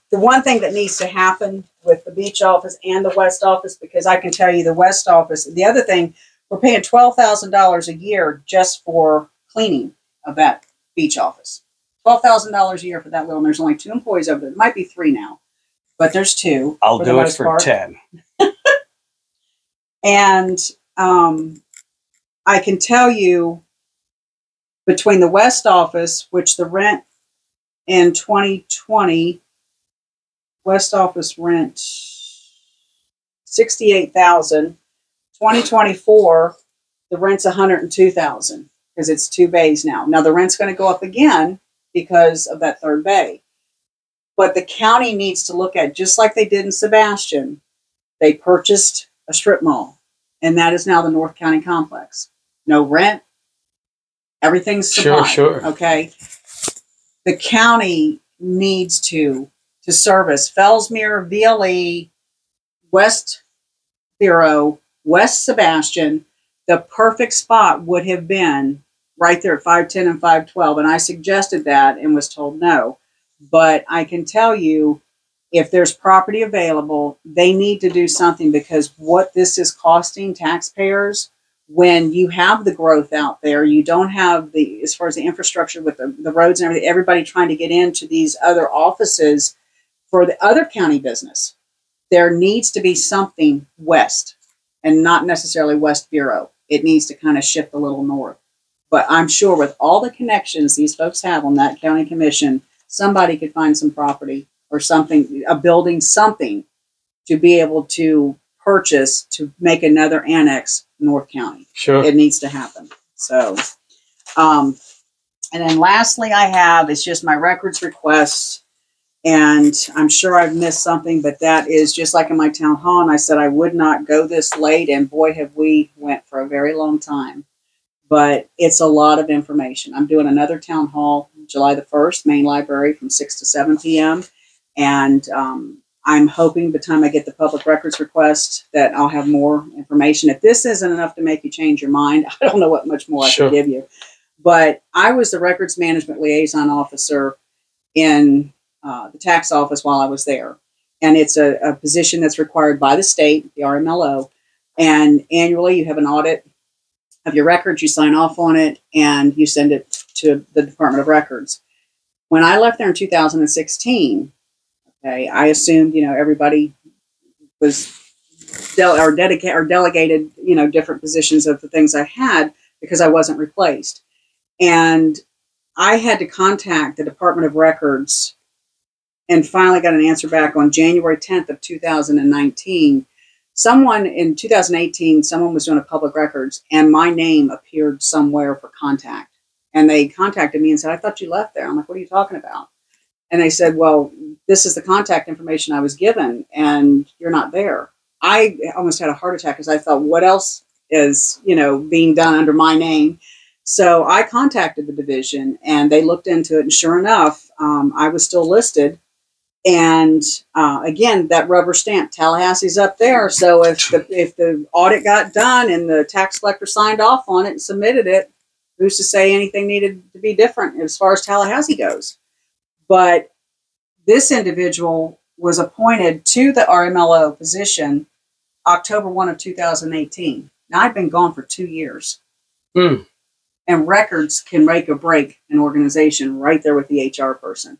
the one thing that needs to happen with the beach office and the West office, because I can tell you the West office, the other thing, we're paying $12,000 a year just for cleaning of that beach office. $12,000 a year for that little, and there's only 2 employees over there. It might be 3 now, but there's 2. I'll do it for 10. And I can tell you between the West office, which the rent in 2020, West office rent 68,000. 2024, the rent's 102,000 because it's 2 bays now. Now the rent's going to go up again because of that third bay. But the county needs to look at, just like they did in Sebastian, they purchased a strip mall, and that is now the North County Complex. No rent, everything's supplied. Sure. Okay, the county needs to service Fellsmere, VLE, West Bureau, West Sebastian. The perfect spot would have been right there at 510 and 512, and I suggested that and was told no. But I can tell you, if there's property available, they need to do something, because what this is costing taxpayers, when you have the growth out there, you don't have the, as far as the infrastructure with the roads and everything, everybody trying to get into these other offices for the other county business. There needs to be something west, and not necessarily West Bureau. It needs to kind of shift a little north. But I'm sure with all the connections these folks have on that county commission, somebody could find some property or something, a building, something to be able to purchase to make another annex North County. Sure. It needs to happen. So, and then lastly I have, it's just my records request. And I'm sure I've missed something, but that is just like in my town hall. And I said I would not go this late, and boy, have we went for a very long time. But it's a lot of information. I'm doing another town hall July the 1st, main library from 6 to 7 p.m. And I'm hoping by the time I get the public records request that I'll have more information. If this isn't enough to make you change your mind, I don't know what much more I can give you. But I was the records management liaison officer in the tax office while I was there. And it's a position that's required by the state, the RMLO. And annually you have an audit of your records, you sign off on it, and you send it to the Department of Records. When I left there in 2016, okay, I assumed, everybody was delegated, different positions of the things I had, because I wasn't replaced. And I had to contact the Department of Records, and finally got an answer back on January 10th of 2019. Someone in 2018, someone was doing a public records, and my name appeared somewhere for contact. And they contacted me and said, I thought you left there. I'm like, what are you talking about? And they said, well, this is the contact information I was given, and you're not there. I almost had a heart attack, because I thought, what else is, being done under my name? So I contacted the division, and they looked into it. And sure enough, I was still listed. And again, that rubber stamp, Tallahassee's up there. So if the audit got done and the tax collector signed off on it and submitted it, who's to say anything needed to be different as far as Tallahassee goes? But this individual was appointed to the RMLO position October 1 of 2018. Now, I've been gone for 2 years. And records can make or break an organization right there with the HR person.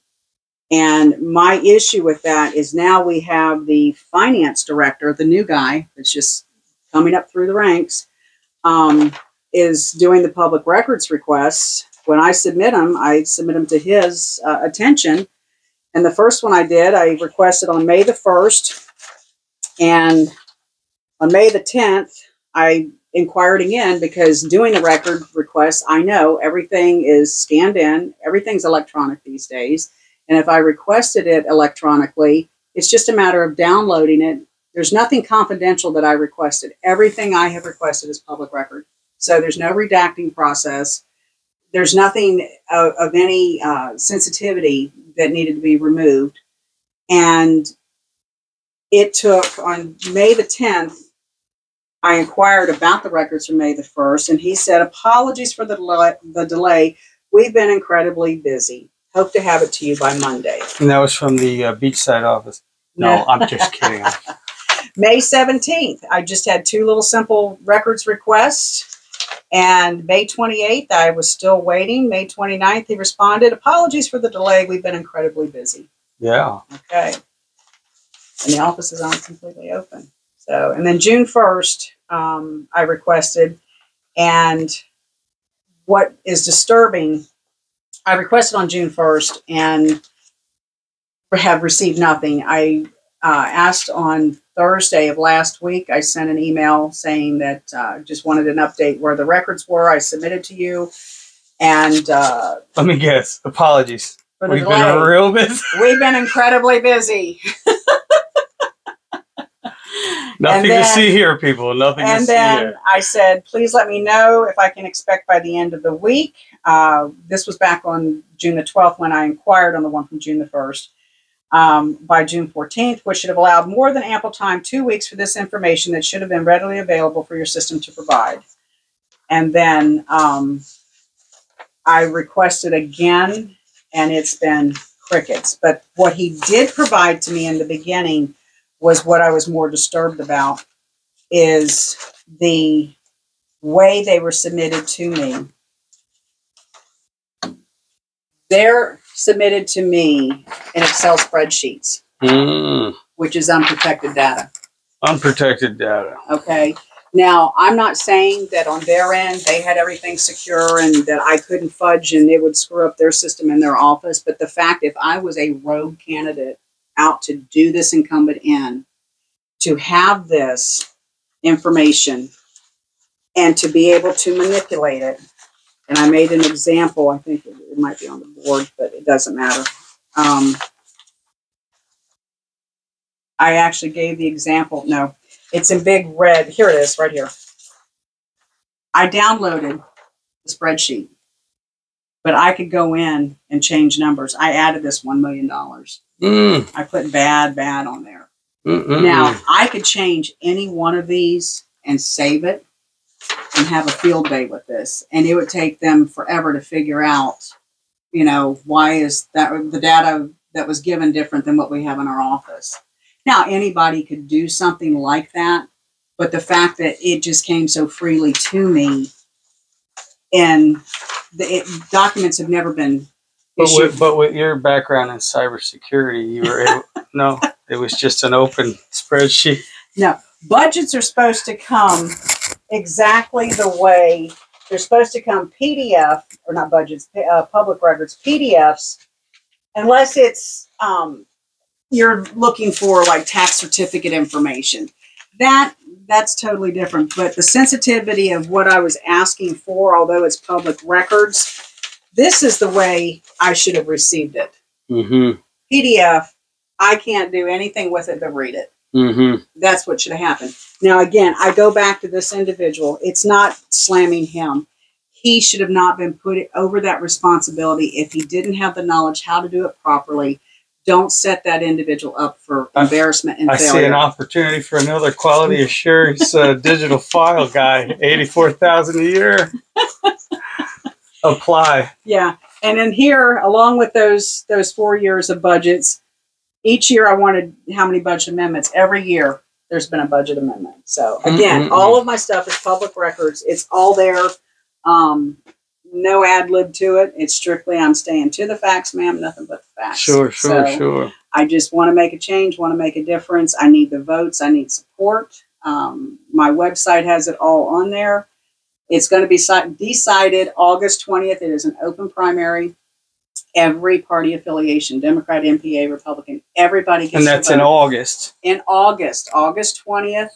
And my issue with that is now we have the finance director, the new guy that's just coming up through the ranks, is doing the public records requests. When I submit them to his attention. And the first one I did, I requested on May the 1st. And on May the 10th, I inquired again, because doing the record requests, I know everything is scanned in. Everything's electronic these days. And if I requested it electronically, it's just a matter of downloading it. There's nothing confidential that I requested. Everything I have requested is public record. So there's no redacting process. There's nothing of any sensitivity that needed to be removed. And it took, on May the 10th, I inquired about the records from May the 1st, and he said, apologies for the delay. We've been incredibly busy. Hope to have it to you by Monday. And that was from the Beachside office. No, I'm just kidding. May 17th, I just had 2 little simple records requests. And May 28th, I was still waiting. May 29th, he responded, apologies for the delay. We've been incredibly busy. Yeah. Okay. And the office is on completely open. So, and then June 1st, I requested, And what is disturbing, I requested on June 1st and have received nothing. I asked on Thursday of last week. I sent an email saying that just wanted an update where the records were. I submitted to you. And let me guess. Apologies. For the We've delay. been real busy. We've been incredibly busy. Nothing to see here, people. Nothing to see here. And then I said, please let me know if I can expect by the end of the week. This was back on June the 12th when I inquired on the one from June the 1st. By June 14th, which should have allowed more than ample time, 2 weeks, for this information that should have been readily available for your system to provide. And then I requested again, and it's been crickets. But what he did provide to me in the beginning was what I was more disturbed about, is the way they were submitted to me. They're submitted to me in Excel spreadsheets, which is unprotected data. Unprotected data. Okay. Now, I'm not saying that on their end they had everything secure and that I couldn't fudge and it would screw up their system in their office. But the fact, if I was a rogue candidate out to do this incumbent in, to have this information and to be able to manipulate it, and I made an example, I think it might be on the board, but it doesn't matter. I actually gave the example. No, it's in big red. Here it is, right here. I downloaded the spreadsheet, but I could go in and change numbers. I added this $1 million. I put bad on there. Now, I could change any one of these and save it and have a field day with this. And it would take them forever to figure out, you know, why is that the data that was given different than what we have in our office. Now, anybody could do something like that, but the fact that it just came so freely to me, and documents have never been issued. But with your background in cybersecurity, you were able, no, it was just an open spreadsheet. No, budgets are supposed to come exactly the way they're supposed to come. PDF, or not budgets, public records, PDFs, unless it's you're looking for like tax certificate information. That's totally different. But the sensitivity of what I was asking for, although it's public records, this is the way I should have received it. PDF, I can't do anything with it but read it. That's what should have happened. Now, again, I go back to this individual. It's not slamming him. He should have not been put over that responsibility if he didn't have the knowledge how to do it properly. Don't set that individual up for embarrassment and failure. I see an opportunity for another quality assurance digital file guy, $84,000 a year. Apply. Yeah, and then here, along with those 4 years of budgets, each year I wanted how many budget amendments. Every year there's been a budget amendment. So again, all of my stuff is public records. It's all there. No ad lib to it. It's strictly, I'm staying to the facts, ma'am, nothing but the facts. Sure. I just want to make a change, want to make a difference. I need the votes. I need support. My website has it all on there. It's going to be decided August 20th. It is an open primary. Every party affiliation, Democrat, MPA, Republican, everybody gets to vote. And that's in August. In August 20th.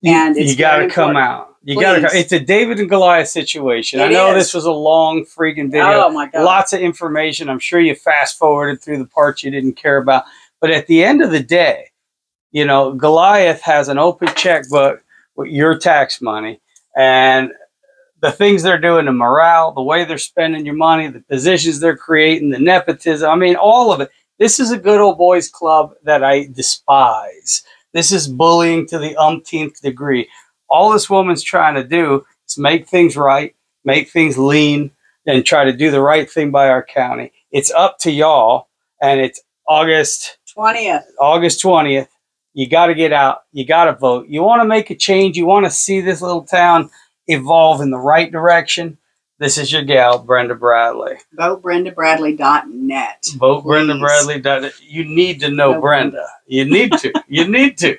And you got to come out. You got to. It's a David and Goliath situation. I know this was a long freaking video. Oh my God! Lots of information. I'm sure you fast forwarded through the parts you didn't care about. But at the end of the day, you know, Goliath has an open checkbook with your tax money, and the things they're doing, the morale, the way they're spending your money, the positions they're creating, the nepotism. I mean, all of it. This is a good old boys club that I despise. This is bullying to the umpteenth degree. All this woman's trying to do is make things right, make things lean, and try to do the right thing by our county. It's up to y'all, and it's August 20th. August 20th. You got to get out. You got to vote. You want to make a change. You want to see this little town evolve in the right direction. This is your gal, Brenda Bradley. VoteBrendaBradley.net. VoteBrendaBradley.net. You need to know Brenda. You need to. You need to.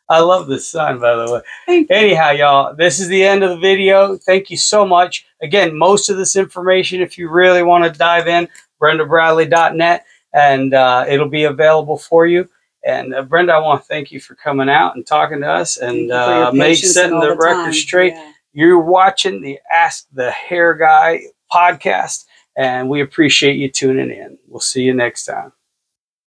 I love the sun, by the way. Thank you. Anyhow, y'all, this is the end of the video. Thank you so much. Again, most of this information, if you really want to dive in, brendabradley.net, and it'll be available for you. And Brenda, I want to thank you for coming out and talking to us and setting the record straight. Yeah. You're watching the Ask the Hair Guy podcast, and we appreciate you tuning in. We'll see you next time.